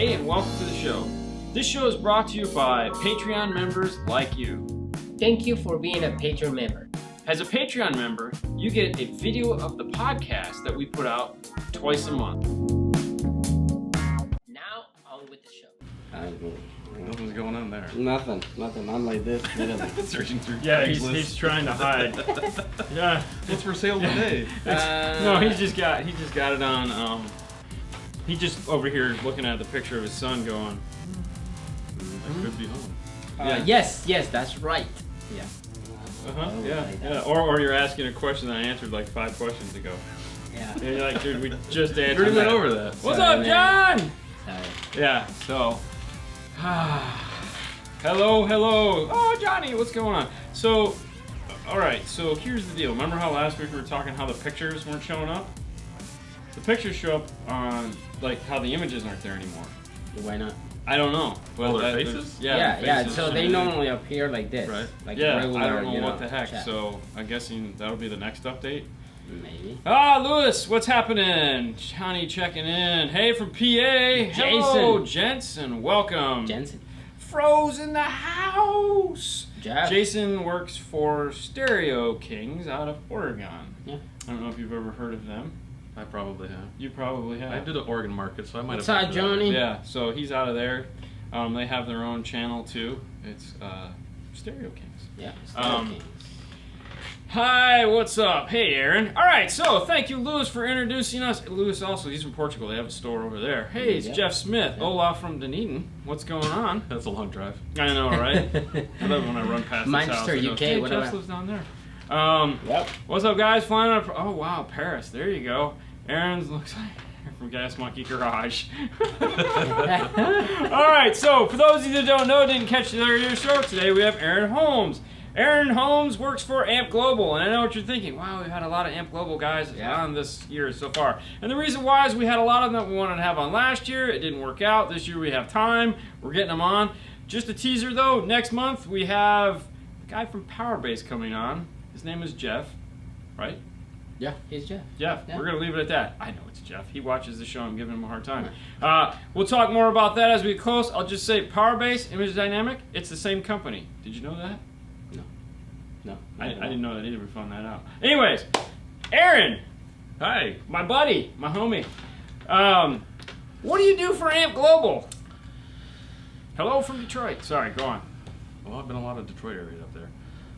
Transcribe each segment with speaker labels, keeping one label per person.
Speaker 1: Hey, and welcome to the show. This show is brought to you by Patreon members like you.
Speaker 2: Thank you for being a Patreon member.
Speaker 1: As a Patreon member, you get a video of the podcast that we put out twice a month.
Speaker 2: Now, on with the show.
Speaker 3: Nothing's going on there.
Speaker 4: Nothing. I'm like this.
Speaker 3: Searching through.
Speaker 1: Yeah,
Speaker 3: Craigslist.
Speaker 1: he's trying to hide. Yeah.
Speaker 3: What's for sale today?
Speaker 1: No, he just got it on. He just over here looking at the picture of his son, going,
Speaker 3: I could be home.
Speaker 2: Yes, that's right. Yeah.
Speaker 1: Yeah. Or you're asking a question that I answered like 5 questions ago.
Speaker 2: Yeah.
Speaker 1: And you're like, dude, we just answered.
Speaker 3: We already went over that.
Speaker 1: What's
Speaker 2: Sorry,
Speaker 1: up,
Speaker 2: man.
Speaker 1: John?
Speaker 2: Sorry.
Speaker 1: Yeah. So. Hello. Oh, Johnny, what's going on? So, all right. So here's the deal. Remember how last week we were talking how the pictures weren't showing up? The pictures show up on like how the images aren't there anymore.
Speaker 2: Why not?
Speaker 1: I don't know.
Speaker 3: Well, their faces?
Speaker 1: Yeah. faces.
Speaker 2: So they normally appear like this.
Speaker 3: Right.
Speaker 2: Like
Speaker 1: Yeah,
Speaker 2: regular,
Speaker 1: I don't know what the heck.
Speaker 2: chat.
Speaker 1: So I'm guessing that'll be the next update.
Speaker 2: Maybe.
Speaker 1: Lewis, what's happening? Johnny checking in. Hey, from PA. Hello, gents, and welcome.
Speaker 2: Jensen.
Speaker 1: Froze in the house.
Speaker 2: Jeff.
Speaker 1: Jason works for Stereo Kings out of Oregon.
Speaker 2: Yeah.
Speaker 1: I don't know if you've ever heard of them.
Speaker 3: I probably have.
Speaker 1: You probably have.
Speaker 3: I do the Oregon market, so I might
Speaker 2: What's
Speaker 3: have.
Speaker 2: up, Johnny?
Speaker 1: Yeah, so he's out of there. They have their own channel too. It's Stereo Kings.
Speaker 2: Yeah. Kings.
Speaker 1: Hi, what's up? Hey, Aaron. All right, so thank you, Lewis, for introducing us. Lewis also, he's from Portugal. They have a store over there. Hey, it's
Speaker 2: Yeah.
Speaker 1: Jeff Smith.
Speaker 2: Yeah.
Speaker 1: Olaf from Dunedin. What's going on?
Speaker 3: That's a long drive.
Speaker 1: I know, right? I love when I run past this house.
Speaker 2: Manchester,
Speaker 1: I go,
Speaker 2: UK,
Speaker 1: hey,
Speaker 2: whatever.
Speaker 1: Jeff lives down there.
Speaker 2: Yep.
Speaker 1: What's up, guys? Flying up. Oh, wow, Paris. There you go. Aaron's looks like from Gas Monkey Garage. All right, so for those of you that don't know, didn't catch the earlier show today, we have Aaron Holmes. Aaron Holmes works for AAMP Global, and I know what you're thinking. Wow, we've had a lot of AAMP Global guys on this year so far. And the reason why is we had a lot of them we wanted to have on last year. It didn't work out. This year we have time. We're getting them on. Just a teaser, though. Next month we have a guy from Powerbase coming on. His name is Jeff, right?
Speaker 2: Yeah, he's Jeff.
Speaker 1: Jeff.
Speaker 2: Yeah.
Speaker 1: We're going to leave it at that. I know it's Jeff. He watches the show. I'm giving him a hard time. We'll talk more about that as we get close. I'll just say Powerbase, Image Dynamic, it's the same company. Did you know that?
Speaker 2: No.
Speaker 1: I didn't know that either. We found that out. Anyways, Aaron,
Speaker 3: Hi.
Speaker 1: my buddy, my homie. What do you do for AAMP Global? Hello from Detroit. Sorry, go on.
Speaker 3: Well, I've been a lot of Detroit area up there.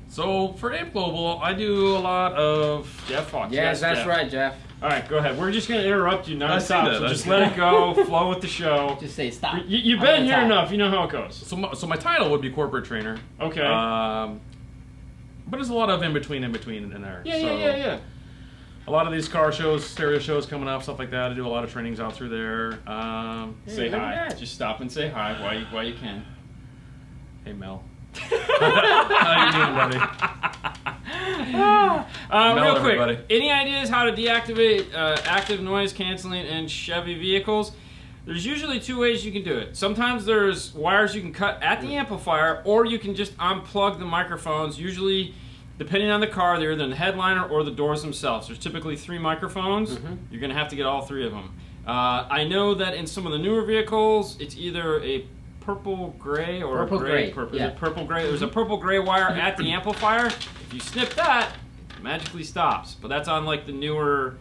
Speaker 3: So for AAMP Global, I do a lot of.
Speaker 1: Jeff Fox.
Speaker 2: Yes, that's
Speaker 1: Jeff.
Speaker 2: right, Jeff.
Speaker 1: All right, go ahead. We're just going to interrupt you
Speaker 3: I see
Speaker 1: nonstop,
Speaker 3: that.
Speaker 1: so
Speaker 3: I
Speaker 1: just
Speaker 3: see
Speaker 1: let
Speaker 3: that.
Speaker 1: it go, flow with the show.
Speaker 2: Just say stop.
Speaker 1: You've
Speaker 2: I'm
Speaker 1: been
Speaker 2: gonna
Speaker 1: here
Speaker 2: talk.
Speaker 1: enough. You know how it goes.
Speaker 3: So my title would be corporate trainer.
Speaker 1: Okay.
Speaker 3: But there's a lot of in between in there.
Speaker 1: Yeah.
Speaker 3: A lot of these car shows, stereo shows coming up, stuff like that. I do a lot of trainings out through there.
Speaker 1: Say
Speaker 2: look
Speaker 1: hi.
Speaker 2: at that.
Speaker 1: Just stop and say hi while you can.
Speaker 3: Hey Mel. How you doing, buddy?
Speaker 1: Real quick,
Speaker 3: everybody.
Speaker 1: any ideas how to deactivate active noise canceling in Chevy vehicles? There's usually 2 ways you can do it. Sometimes there's wires you can cut at the amplifier, or you can just unplug the microphones. Usually, depending on the car, they're either in the headliner or the doors themselves. There's typically 3 microphones. You're going to have to get all 3 of them. I know that in some of the newer vehicles, it's either a purple-gray or
Speaker 2: Purple-gray,
Speaker 1: purple.
Speaker 2: yeah.
Speaker 1: Is it purple-gray? There's a purple-gray wire at the amplifier. If you snip that, it magically stops. But that's on like the newer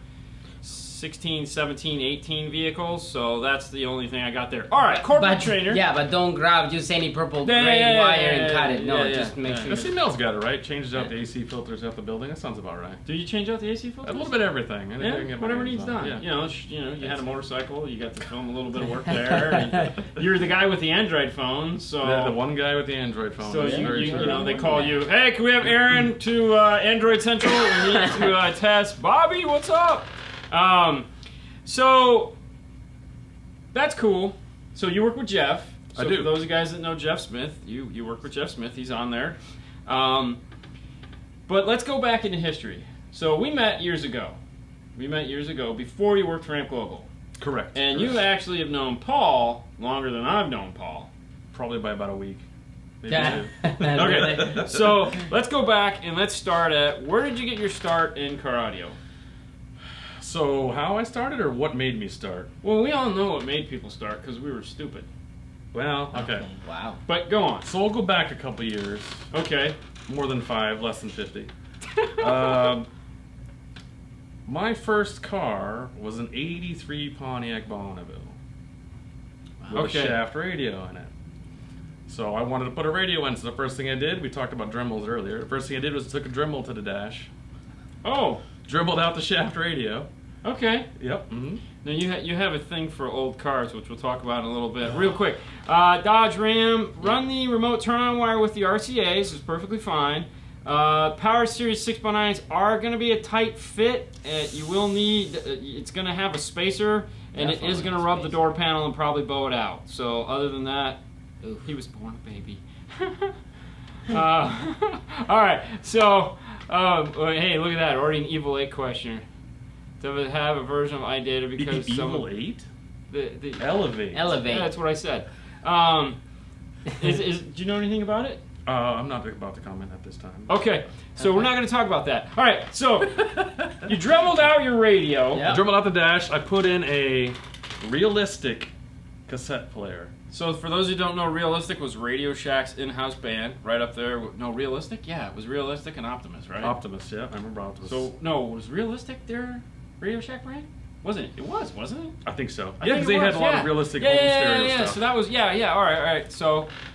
Speaker 1: 16, 17, 18 vehicles, so that's the only thing I got there. All right, corporate trainer.
Speaker 2: Yeah, but don't grab just any purple gray wire and cut it. No, just make sure.
Speaker 3: I see Mel's got it right. Changes out the AC filters out the building. That sounds about right.
Speaker 1: Do you change out the AC filters?
Speaker 3: A little bit of everything. Anything I can
Speaker 1: Yeah,
Speaker 3: get my
Speaker 1: whatever
Speaker 3: hands
Speaker 1: needs
Speaker 3: on.
Speaker 1: done.
Speaker 3: Yeah.
Speaker 1: You had a motorcycle. You got to film a little bit of work there. And you're the guy with the Android phone, so
Speaker 3: The one guy with the Android phone.
Speaker 1: so
Speaker 3: That's very
Speaker 1: you
Speaker 3: true.
Speaker 1: know they call you. Hey, can we have Aaron to Android Central? We need to test. Bobby, what's up? So that's cool. So you work with Jeff. So
Speaker 3: I do.
Speaker 1: For those of you guys that know Jeff Smith, you work with Jeff Smith. He's on there. But let's go back into history. So we met years ago. Before you worked for AAMP Global.
Speaker 3: Correct.
Speaker 1: And you actually have known Paul longer than I've known Paul.
Speaker 3: Probably by about a week. Maybe
Speaker 2: Yeah.
Speaker 3: two.
Speaker 1: Okay, so let's go back and let's start at, where did you get your start in car audio?
Speaker 3: So how I started, or what made me start?
Speaker 1: Well, we all know what made people start because we were stupid.
Speaker 3: Well, okay.
Speaker 2: Wow.
Speaker 1: But go on.
Speaker 3: So we'll go back a couple years.
Speaker 1: Okay.
Speaker 3: More than 5, less than 50. My first car was an '83 Pontiac Bonneville with
Speaker 1: Okay.
Speaker 3: a shaft radio in it. So I wanted to put a radio in. So the first thing I did, we talked about Dremels earlier. The first thing I did was took a Dremel to the dash,
Speaker 1: Oh,
Speaker 3: dribbled out the shaft radio.
Speaker 1: okay.
Speaker 3: Yep. Mm-hmm.
Speaker 1: Now you have a thing for old cars, which we'll talk about in a little bit. Real quick, Dodge Ram, run the remote turn-on wire with the RCA's. It's perfectly fine. Power Series 6x9s are going to be a tight fit. You will need, it's going to have a spacer, and it is going to rub the door panel and probably bow it out. So other than that, he was born a baby. All right, so, hey, look at that, already an Evil 8 questioner. Does it have a version of iData because
Speaker 3: Evil 8?
Speaker 1: the
Speaker 3: Elevate.
Speaker 1: Yeah, that's what I said. Do you know anything about it?
Speaker 3: I'm not about to comment at this time.
Speaker 1: Okay, so we're not going to talk about that. All right, so you dremeled out your radio.
Speaker 2: Yep.
Speaker 3: I dribbled out the dash. I put in a realistic cassette player.
Speaker 1: So for those who don't know, Realistic was Radio Shack's in-house band, right up there. No, Realistic? Yeah, it was Realistic and Optimus, right?
Speaker 3: Optimus, yeah, I remember Optimus.
Speaker 1: So, no, was Realistic their Radio Shack brand? Wasn't it? It was, wasn't it?
Speaker 3: I think so.
Speaker 1: I
Speaker 3: Yeah,
Speaker 1: think
Speaker 3: because they
Speaker 1: it
Speaker 3: had
Speaker 1: was,
Speaker 3: a lot
Speaker 1: yeah.
Speaker 3: of realistic
Speaker 1: yeah,
Speaker 3: home
Speaker 1: yeah,
Speaker 3: stereo
Speaker 1: yeah,
Speaker 3: stuff.
Speaker 1: So that was,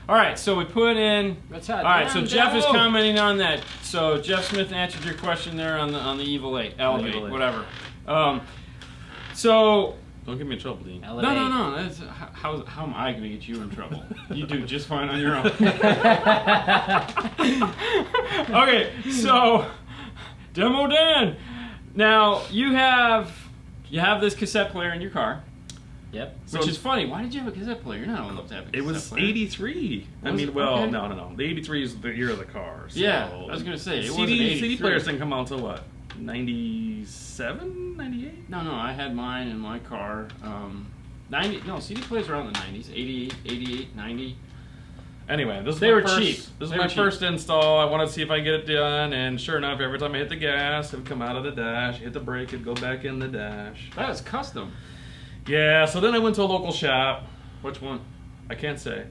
Speaker 1: all right. So we put in.
Speaker 2: What's up?
Speaker 1: All right, so
Speaker 2: Down,
Speaker 1: Jeff is
Speaker 2: down.
Speaker 1: commenting on that. So Jeff Smith answered your question there on the Evil 8, Elevate,
Speaker 3: Evil 8.
Speaker 1: whatever. So
Speaker 3: Don't get me in trouble, Dean.
Speaker 2: Elevate.
Speaker 1: no. That's, how am I going to get you in trouble? You do just fine on your own. Okay, so Demo Dan. Now you have this cassette player in your car,
Speaker 2: Yep.
Speaker 1: which is funny. Why did you have a cassette player? You're not old enough to have a cassette
Speaker 3: It was
Speaker 1: player.
Speaker 3: 83. I
Speaker 1: Was
Speaker 3: mean,
Speaker 1: it?
Speaker 3: well,
Speaker 1: Okay.
Speaker 3: no. The 83 is the year of the car. So
Speaker 1: Yeah, I was gonna say, it wasn't
Speaker 3: CD
Speaker 1: 83.
Speaker 3: players didn't come out until what? 97, 98?
Speaker 1: No, I had mine in my car. 90. No, CD players were around the 90s. 88, 90.
Speaker 3: Anyway, this is
Speaker 1: They
Speaker 3: my
Speaker 1: were
Speaker 3: first,
Speaker 1: cheap.
Speaker 3: This is
Speaker 1: They
Speaker 3: my
Speaker 1: were cheap.
Speaker 3: first install. I wanted to see if I can get it done, and sure enough, every time I hit the gas, it would come out of the dash. Hit the brake, it'd go back in the dash.
Speaker 1: That was custom.
Speaker 3: Yeah, so then I went to a local shop.
Speaker 1: Which one?
Speaker 3: I can't say.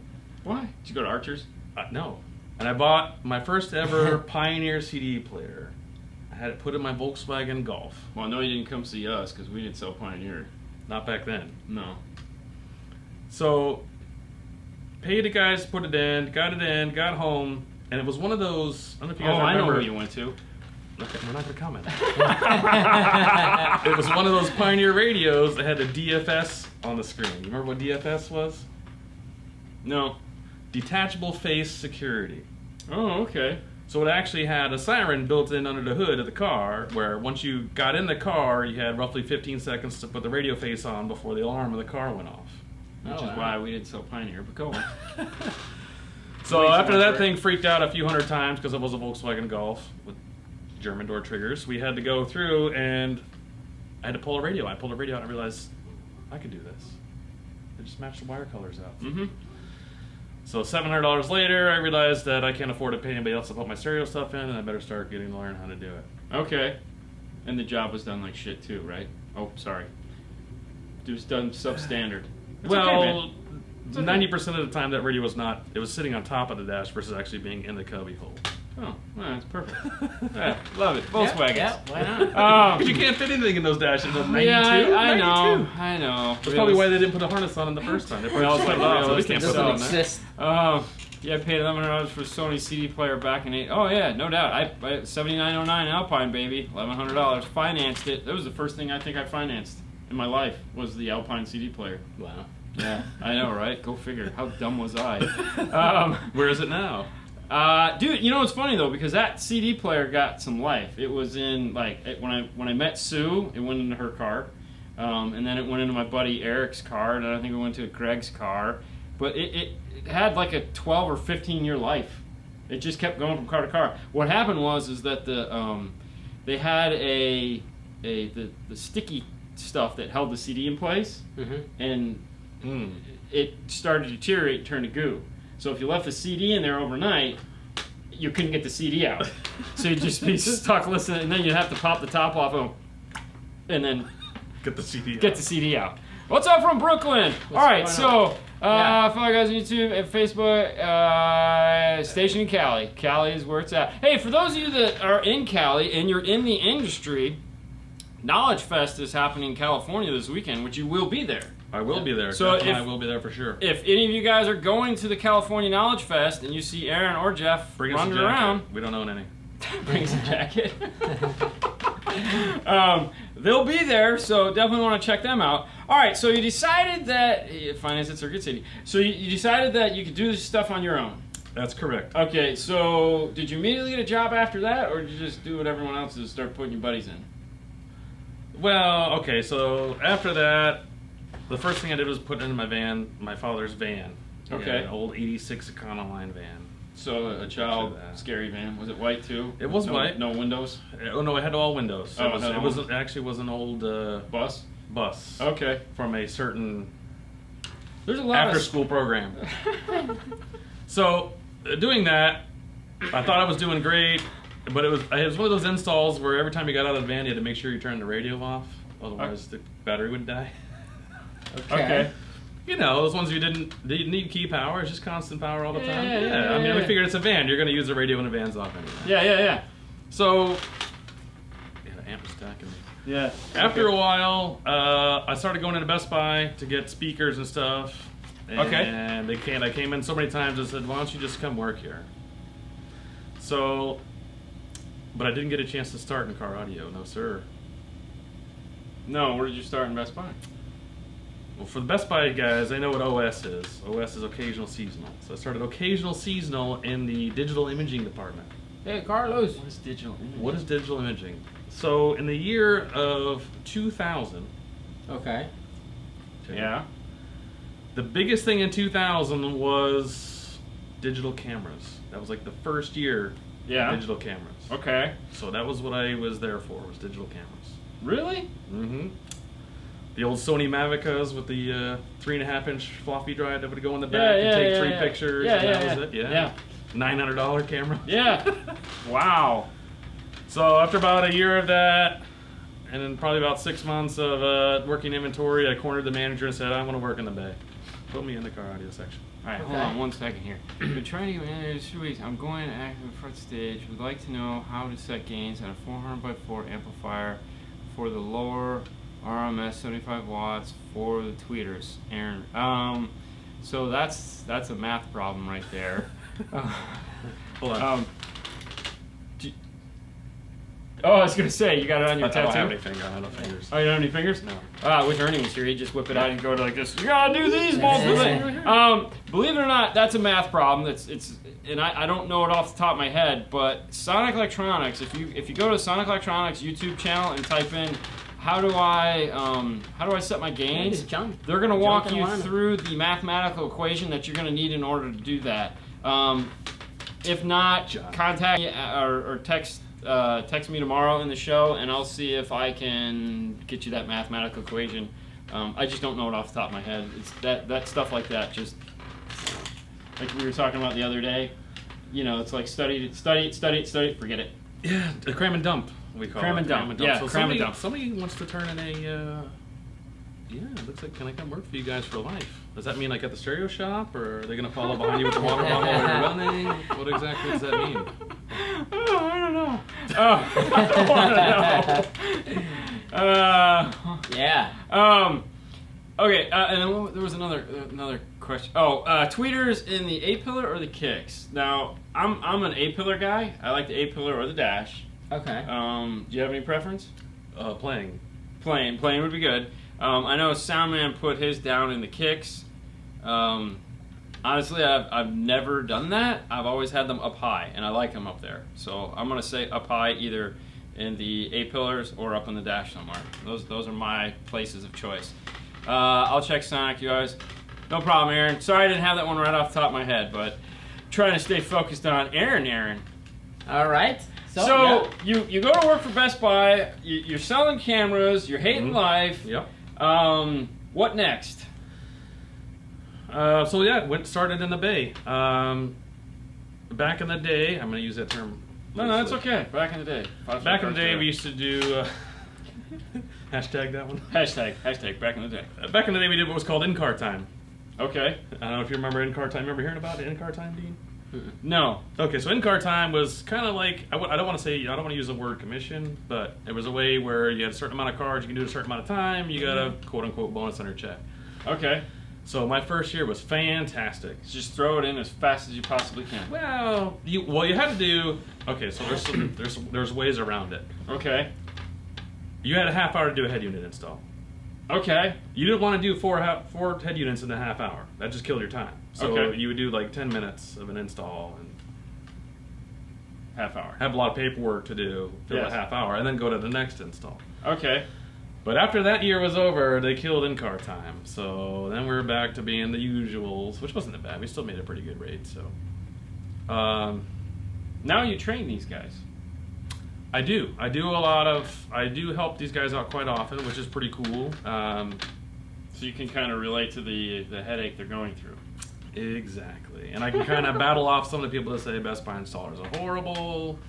Speaker 1: Why? Did you go to Archer's?
Speaker 3: No. And I bought my first ever Pioneer CD player. I had it put in my Volkswagen Golf.
Speaker 1: Well, I know you didn't come see us because we didn't sell Pioneer.
Speaker 3: Not back then.
Speaker 1: No.
Speaker 3: So, paid the guys, put it in, got home, and it was one of those. I don't know if you guys
Speaker 1: I know
Speaker 3: remember.
Speaker 1: who you went to.
Speaker 3: Okay, we're not going to comment. It was one of those Pioneer radios that had a DFS on the screen. You remember what DFS was?
Speaker 1: No.
Speaker 3: Detachable Face Security.
Speaker 1: Oh, okay.
Speaker 3: So it actually had a siren built in under the hood of the car, where once you got in the car, you had roughly 15 seconds to put the radio face on before the alarm of the car went off.
Speaker 1: Which is why we didn't sell Pioneer, but go on.
Speaker 3: So
Speaker 1: Way too
Speaker 3: after
Speaker 1: much
Speaker 3: that
Speaker 1: for it.
Speaker 3: thing freaked out a few hundred times because it was a Volkswagen Golf with German door triggers, we had to go through and I had to pull a radio. I pulled a radio out and I realized I could do this. I just matched the wire colors out.
Speaker 1: Mm-hmm.
Speaker 3: So $700 later, I realized that I can't afford to pay anybody else to put my stereo stuff in, and I better start getting to learn how to do it.
Speaker 1: Okay. And the job was done like shit too, right? Oh, sorry. It was done substandard. It's okay,
Speaker 3: Well,
Speaker 1: man. It's okay.
Speaker 3: 90% of the time that radio was not, it was sitting on top of the dash versus actually being in the cubby hole.
Speaker 1: Oh, well, that's perfect. Yeah, love it. Volkswagens.
Speaker 2: Yeah, why not?
Speaker 3: Because you can't fit anything in those dashes in 92.
Speaker 1: Yeah, I
Speaker 3: 92.
Speaker 1: know. I know.
Speaker 3: That's probably why they didn't put a harness on it the first time. They probably just put it off, so they can't put it
Speaker 2: Doesn't
Speaker 3: on there.
Speaker 2: exist.
Speaker 1: Yeah, I paid $1,100 for a Sony CD player back in 8. Oh yeah, no doubt. I 7909 Alpine baby, $1,100. Financed it. That was the first thing I think I financed in my life was the Alpine CD player.
Speaker 2: Wow.
Speaker 1: Yeah, I know, right? Go figure. How dumb was I?
Speaker 3: Where is it now?
Speaker 1: Dude, you know what's funny though, because that CD player got some life. It was in when I met Sue, it went into her car, and then it went into my buddy Eric's car, and then I think it went to Greg's car. But it had like a 12 or 15 year life. It just kept going from car to car. What happened was that they had the sticky stuff that held the CD in place, and it started to deteriorate and turn to goo. So if you left the CD in there overnight, you couldn't get the CD out. So you'd just be stuck listening, and then you'd have to pop the top off of and then
Speaker 3: Get the CD.
Speaker 1: Get the CD out. What's up from Brooklyn? All right, so follow guys on YouTube and Facebook. Station in Cali. Cali is where it's at. Hey, for those of you that are in Cali and you're in the industry, Knowledge Fest is happening in California this weekend, which you will be there.
Speaker 3: I will be there.
Speaker 1: So
Speaker 3: I will be there for sure.
Speaker 1: If any of you guys are going to the California Knowledge Fest and you see Aaron or Jeff running around,
Speaker 3: we don't own any.
Speaker 1: bring us a jacket. They'll be there, so definitely want to check them out. All right, so you decided that Finance at Circuit City. So you decided that you could do this stuff on your own.
Speaker 3: That's correct.
Speaker 1: Okay, so did you immediately get a job after that, or did you just do what everyone else does, start putting your buddies in?
Speaker 3: Well, okay, so after that, the first thing I did was put in my van, my father's van.
Speaker 1: Okay.
Speaker 3: An old '86 Econoline van.
Speaker 1: So a child scary van. Was it white too?
Speaker 3: It was white.
Speaker 1: No windows.
Speaker 3: Oh no, it had all windows.
Speaker 1: Oh,
Speaker 3: it was an old
Speaker 1: bus.
Speaker 3: Bus.
Speaker 1: Okay.
Speaker 3: From a certain
Speaker 1: There's a lot
Speaker 3: after school program. So doing that, I thought I was doing great, but it was one of those installs where every time you got out of the van, you had to make sure you turned the radio off, otherwise the battery would die.
Speaker 1: Okay.
Speaker 3: You know, those ones you didn't need key power, it's just constant power all the time.
Speaker 1: Yeah,
Speaker 3: I mean, we
Speaker 1: yeah.
Speaker 3: figured it's a van, you're going to use the radio when the van's off anyway.
Speaker 1: Yeah.
Speaker 3: So, the amp was stacking me.
Speaker 1: Yeah.
Speaker 3: After a while, I started going into Best Buy to get speakers and stuff. And I came in so many times and said, why don't you just come work here? So, but I didn't get a chance to start in car audio, no sir.
Speaker 1: No, where did you start in Best Buy?
Speaker 3: Well, for the Best Buy guys, they know what OS is. OS is occasional seasonal. So I started occasional seasonal in the digital imaging department.
Speaker 2: Hey, Carlos.
Speaker 1: What is digital imaging?
Speaker 3: What is digital imaging? So in the year of 2000,
Speaker 2: Okay.
Speaker 1: Yeah.
Speaker 3: the biggest thing in 2000 was digital cameras. That was like the first year
Speaker 1: Yeah.
Speaker 3: of digital cameras.
Speaker 1: Okay.
Speaker 3: So that was what I was there for, was digital cameras.
Speaker 1: Really?
Speaker 3: Mm-hmm. The old Sony Mavicas with the 3.5-inch floppy drive that would go in the back and take three pictures.
Speaker 1: Yeah,
Speaker 3: and that
Speaker 1: yeah,
Speaker 3: was it.
Speaker 1: yeah.
Speaker 3: $900 camera.
Speaker 1: Yeah. Wow.
Speaker 3: So after about a year of that, and then probably about 6 months of working inventory, I cornered the manager and said, I want to work in the bay. Put me in the car audio section.
Speaker 1: All right, hold on 1 second here. Been trying to get in 2 weeks. I'm going active front stage. Would like to know how to set gains on a 400x4 amplifier for the lower RMS 75 watts for the tweeters. Aaron. So that's a math problem right there.
Speaker 3: Hold on.
Speaker 1: I was gonna say you got it on your
Speaker 3: I
Speaker 1: tattoo.
Speaker 3: don't have any fingers. I don't have fingers.
Speaker 1: Oh, you don't have any fingers?
Speaker 3: No.
Speaker 1: I wish Ernie was here. He'd just whip it out and go to like this. You gotta do these balls. Believe it or not, that's a math problem. And I don't know it off the top of my head, but Sonic Electronics. If you go to Sonic Electronics YouTube channel and type in how do I set my gains, they're gonna walk you through the mathematical equation that you're gonna need in order to do that. If not, contact me or text me tomorrow in the show, and I'll see if I can get you that mathematical equation. I just don't know it off the top of my head. It's that stuff like that, just like we were talking about the other day. You know, it's like study, forget it.
Speaker 3: Yeah, the cram and dump, we call
Speaker 1: Cram
Speaker 3: it.
Speaker 1: and dump. Yeah,
Speaker 3: So
Speaker 1: cram and dump.
Speaker 3: somebody wants to turn in a, it looks like, can I come work for you guys for life? Does that mean like at the stereo shop, or are they going to follow behind you with the water bottle while you're running? What exactly does that mean?
Speaker 1: Oh, I don't know. I don't know.
Speaker 2: Yeah.
Speaker 1: Okay, and then there was another question. Tweeters in the A-pillar or the kicks? Now, I'm an A-pillar guy. I like the A-pillar or the dash.
Speaker 2: Okay.
Speaker 1: Do you have any preference?
Speaker 3: Playing.
Speaker 1: Playing would be good. I know Soundman put his down in the kicks. Honestly, I've never done that. I've always had them up high, and I like them up there. So I'm gonna say up high, either in the A-pillars or up in the dash somewhere. Those are my places of choice. I'll check Sonic, you guys. No problem, Aaron. Sorry I didn't have that one right off the top of my head, but trying to stay focused on Aaron.
Speaker 2: All right.
Speaker 1: So you go to work for Best Buy. You're selling cameras. You're hating life.
Speaker 3: Yep.
Speaker 1: What next?
Speaker 3: Started in the Bay. Back in the day, I'm going to use that term.
Speaker 1: No, that's okay. Back in the day.
Speaker 3: Back in the day, we used to do. Hashtag that one.
Speaker 1: Hashtag back in the day.
Speaker 3: Back in the day, we did what was called in-car time.
Speaker 1: Okay.
Speaker 3: I don't know if you remember in-car time. Remember hearing about it, in-car time, Dean?
Speaker 1: No.
Speaker 3: Okay, so in-car time was kind of like, I don't want to use the word commission, but it was a way where you had a certain amount of cars, you can do it a certain amount of time, you got a quote-unquote bonus on your check.
Speaker 1: Okay.
Speaker 3: So my first year was fantastic.
Speaker 1: Just throw it in as fast as you possibly can.
Speaker 3: Well, you had to do, okay, so there's ways around it.
Speaker 1: Okay.
Speaker 3: You had a half hour to do a head unit install.
Speaker 1: Okay.
Speaker 3: You didn't want to do four head units in a half hour. That just killed your time. So
Speaker 1: Okay.
Speaker 3: you would do like 10 minutes of an install and
Speaker 1: Half hour.
Speaker 3: have a lot of paperwork to do for
Speaker 1: Yes.
Speaker 3: a half hour, and then go to the next install.
Speaker 1: Okay.
Speaker 3: But after that year was over, they killed in-car time. So then we're back to being the usuals, which wasn't that bad. We still made a pretty good rate. So
Speaker 1: Now you train these guys.
Speaker 3: I do help these guys out quite often, which is pretty cool.
Speaker 1: So you can kind of relate to the headache they're going through.
Speaker 3: Exactly. And I can kind of battle off some of the people that say Best Buy installers are horrible.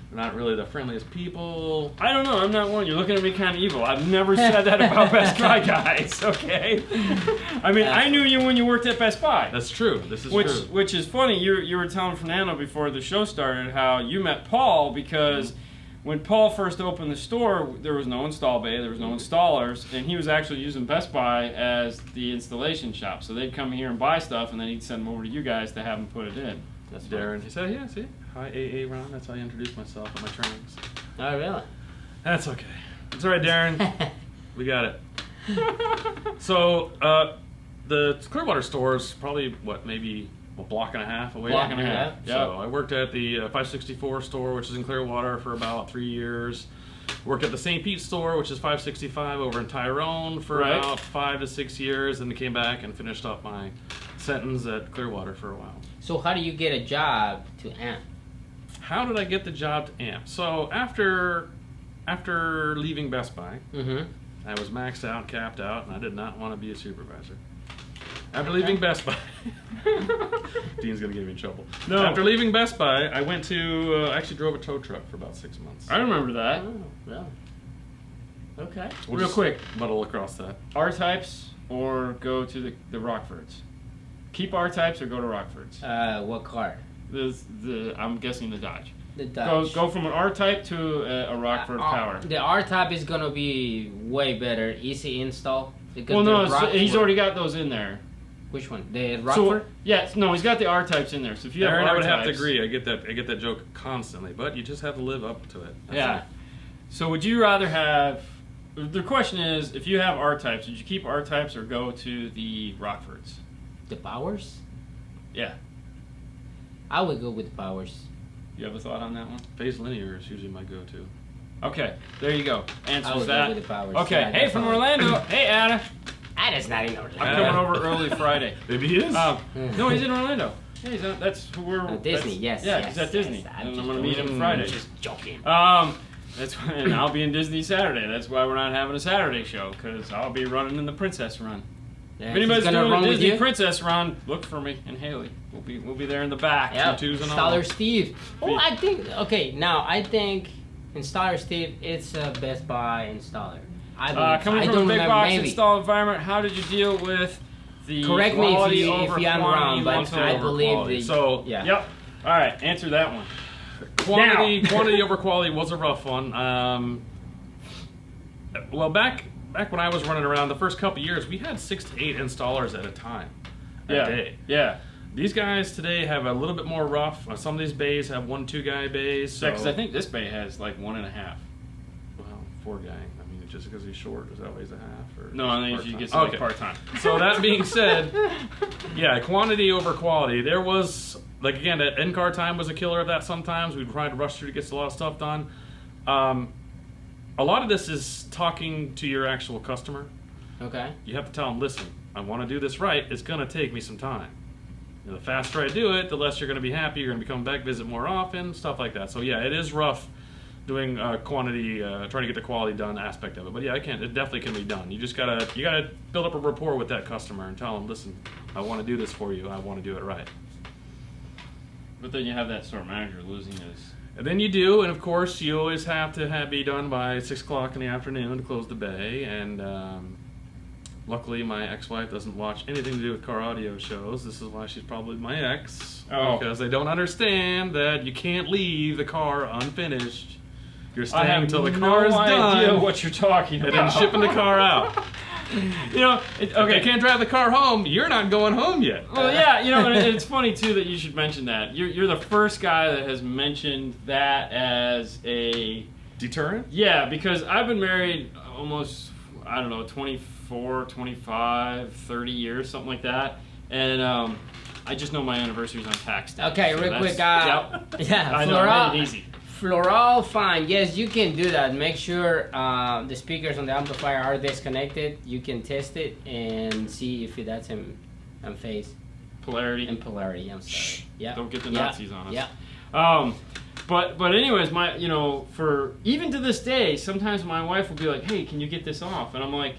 Speaker 3: They're not really the friendliest people.
Speaker 1: I don't know. I'm not one. You're looking at me kind of evil. I've never said that about Best Buy guys. Okay. I mean, I knew you when you worked at Best Buy.
Speaker 3: That's true. This is true.
Speaker 1: Which is funny. You were telling Fernando before the show started how you met Paul because when Paul first opened the store, there was no install bay, there was no installers, and he was actually using Best Buy as the installation shop. So they'd come here and buy stuff, and then he'd send them over to you guys to have them put it in.
Speaker 3: That's Darren. He said, yeah, see? Hi, AA Ron. That's how I introduce myself at my trainings.
Speaker 2: Oh, really?
Speaker 3: That's okay. It's all right, Darren. We got it. So, the Clearwater store is probably, maybe a block and a half away?
Speaker 1: Block and a half,
Speaker 3: So, I worked at the 564 store, which is in Clearwater, for about 3 years. Worked at the St. Pete store, which is 565 over in Tyrone for about 5 to 6 years, and then came back and finished up my sentence at Clearwater for a while.
Speaker 2: So how do you get a job to AMP?
Speaker 3: How did I get the job to AMP? So after leaving Best Buy, I was maxed out, capped out, and I did not want to be a supervisor. After leaving Best Buy, Dean's gonna get me in trouble.
Speaker 1: No.
Speaker 3: After leaving Best Buy, I went to actually drove a tow truck for about 6 months.
Speaker 1: I remember that.
Speaker 2: Oh, really? Okay.
Speaker 3: We'll
Speaker 1: Real
Speaker 3: just
Speaker 1: quick.
Speaker 3: muddle across that.
Speaker 1: R-types or go to the Rockfords? Keep R-types or go to Rockfords?
Speaker 2: What car?
Speaker 1: I'm guessing the Dodge.
Speaker 2: The Dodge.
Speaker 1: Go from an R-type to a Rockford power.
Speaker 2: The R-Type is gonna be way better, easy install. Because
Speaker 1: Well, no,
Speaker 2: the Rockford-
Speaker 1: he's already got those in there.
Speaker 2: Which one? The
Speaker 1: So,
Speaker 2: Rockford?
Speaker 1: yeah, no, he's got the R-types in there. So if you have
Speaker 3: Aaron, I would
Speaker 1: R-types,
Speaker 3: have to agree. I get that joke constantly, but you just have to live up to it. That's
Speaker 1: Yeah.
Speaker 3: it.
Speaker 1: So would you rather have? The question is, if you have R-types, would you keep R-types or go to the Rockfords?
Speaker 2: The Powers?
Speaker 1: Yeah.
Speaker 2: I would go with the Powers.
Speaker 1: You have a thought on that one?
Speaker 3: Phase linear is usually my go-to.
Speaker 1: Okay, there you go.
Speaker 2: I
Speaker 1: Answers
Speaker 2: would go
Speaker 1: that.
Speaker 2: with the Powers.
Speaker 1: Okay,
Speaker 2: Yeah,
Speaker 1: hey from
Speaker 2: definitely.
Speaker 1: Orlando. Hey Ada.
Speaker 2: That is not in order.
Speaker 1: I'm coming over early Friday.
Speaker 3: Maybe he is.
Speaker 1: No, he's in Orlando. Yeah, that's who we're.
Speaker 2: Disney,
Speaker 1: that's-
Speaker 2: yes.
Speaker 1: Yeah,
Speaker 2: yes,
Speaker 1: he's at Disney,
Speaker 2: yes,
Speaker 1: and
Speaker 2: just
Speaker 1: I'm gonna meet him
Speaker 2: joking.
Speaker 1: Friday.
Speaker 2: Just joking.
Speaker 1: And I'll be in Disney Saturday. That's why we're not having a Saturday show, because I'll be running in the Princess Run.
Speaker 2: Yeah,
Speaker 1: If anybody's
Speaker 2: he's gonna
Speaker 1: doing
Speaker 2: run
Speaker 1: a
Speaker 2: with
Speaker 1: Disney
Speaker 2: you?
Speaker 1: Princess Run, look for me and Haley. We'll be there in the back.
Speaker 2: Yeah,
Speaker 3: Tattoos and all.
Speaker 2: Installer Steve. Oh, I think in Installer Steve, it's a Best Buy installer. I believe.
Speaker 1: Coming
Speaker 2: I
Speaker 1: from
Speaker 2: don't
Speaker 1: a big
Speaker 2: remember,
Speaker 1: box
Speaker 2: maybe.
Speaker 1: install environment, how did you deal with the
Speaker 2: Correct me
Speaker 1: quality
Speaker 2: if
Speaker 1: over
Speaker 2: I'm
Speaker 1: quantity,
Speaker 2: wrong, but
Speaker 1: quantity
Speaker 2: I
Speaker 1: over
Speaker 2: believe
Speaker 1: quality?
Speaker 2: the
Speaker 3: So,
Speaker 2: yeah.
Speaker 1: Yep. All right, answer that one.
Speaker 3: Quantity over quality was a rough one. Well, back when I was running around, the first couple years, we had 6 to 8 installers at a time, a day.
Speaker 1: Yeah.
Speaker 3: These guys today have a little bit more rough. Some of these bays have 1-2 guy bays. So,
Speaker 1: Because I think this bay has like 1.5.
Speaker 3: well, 4 guy. I mean, just because he's short, does that weighs a half? Or
Speaker 1: No, I think
Speaker 3: part-time?
Speaker 1: you get
Speaker 3: Okay.
Speaker 1: part-time.
Speaker 3: So that being said, yeah, quantity over quality. There was, like, again, that in-car time was a killer of that sometimes. We'd try to rush through to get a lot of stuff done. A lot of this is talking to your actual customer.
Speaker 2: Okay.
Speaker 3: You have to tell them, listen, I want to do this right. It's going to take me some time. You know, the faster I do it, the less you're going to be happy. You're going to be coming back, visit more often, stuff like that. So, yeah, it is rough doing quantity, trying to get the quality done aspect of it. But, yeah, it definitely can be done. You just got to build up a rapport with that customer and tell them, listen, I want to do this for you. I want to do it right.
Speaker 1: But then you have that store manager losing his.
Speaker 3: And then you do, and of course you always have to be done by 6 o'clock in the afternoon to close the bay. And luckily my ex-wife doesn't watch anything to do with car audio shows. This is why she's probably my ex.
Speaker 1: Oh.
Speaker 3: Because they don't understand that you can't leave the car unfinished. You're
Speaker 1: I
Speaker 3: staying
Speaker 1: have
Speaker 3: until the
Speaker 1: no
Speaker 3: car is
Speaker 1: idea
Speaker 3: done.
Speaker 1: what you're talking
Speaker 3: And
Speaker 1: about.
Speaker 3: then shipping the car out.
Speaker 1: You know,
Speaker 3: Okay,
Speaker 1: okay.
Speaker 3: you can't drive the car home. You're not going home yet.
Speaker 1: Well, yeah, you know, and it's funny too that you should mention that. You're the first guy that has mentioned that as a
Speaker 3: Deterrent?
Speaker 1: yeah, because I've been married almost, I don't know, 24, 25, 30 years, something like that, and I just know my anniversary's on tax day.
Speaker 2: Okay,
Speaker 1: so
Speaker 2: real
Speaker 1: that's-
Speaker 2: quick.
Speaker 1: Yep.
Speaker 2: Yeah,
Speaker 1: I know, I made it easy.
Speaker 2: Floral fine. Yes, you can do that. Make sure the speakers on the amplifier are disconnected. You can test it and see if that's in phase
Speaker 1: Polarity.
Speaker 2: and polarity. I'm sorry. Yeah.
Speaker 1: Don't get the Nazis on us.
Speaker 2: Yeah.
Speaker 1: But anyways, for even to this day, sometimes my wife will be like, "Hey, can you get this off?" And I'm like,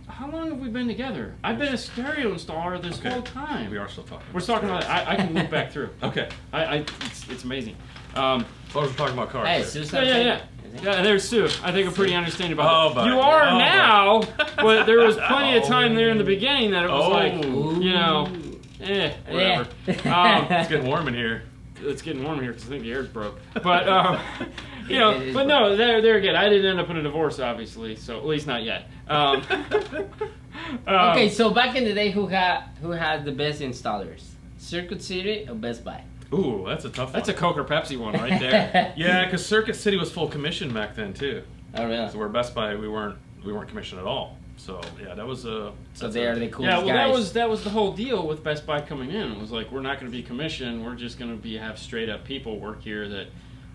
Speaker 1: "How long have we been together? I've been a stereo installer this
Speaker 3: Okay.
Speaker 1: whole time."
Speaker 3: We are still talking.
Speaker 1: We're talking about it. I can loop back through.
Speaker 3: Okay.
Speaker 1: It's amazing.
Speaker 3: As long as we're talking about cars.
Speaker 2: Hey,
Speaker 3: here.
Speaker 2: Susan.
Speaker 1: Yeah, and there's Sue. I think I'm pretty understanding
Speaker 3: Oh,
Speaker 1: about that.
Speaker 3: buddy.
Speaker 1: You are
Speaker 3: Oh,
Speaker 1: now, but there was plenty of time there in the beginning that it was
Speaker 3: Oh.
Speaker 1: like, you know, whatever.
Speaker 3: It's getting warm in here.
Speaker 1: It's getting warm here because I think the air's broke. But you know,
Speaker 2: It is
Speaker 1: but no, there again, I didn't end up in a divorce, obviously. So at least not yet.
Speaker 2: Okay, so back in the day, who had the best installers? Circuit City or Best Buy?
Speaker 3: Ooh, that's a tough
Speaker 1: That's a
Speaker 3: one.
Speaker 1: Coke or Pepsi one right there.
Speaker 3: Yeah, because Circuit City was full commission back then too.
Speaker 2: Oh really?
Speaker 3: So where Best Buy we weren't commissioned at all. So yeah, that was a.
Speaker 2: So they are the coolest
Speaker 1: Yeah, well,
Speaker 2: guys.
Speaker 1: that was the whole deal with Best Buy coming in. It was like, we're not going to be commissioned. We're just going to have straight up people work here that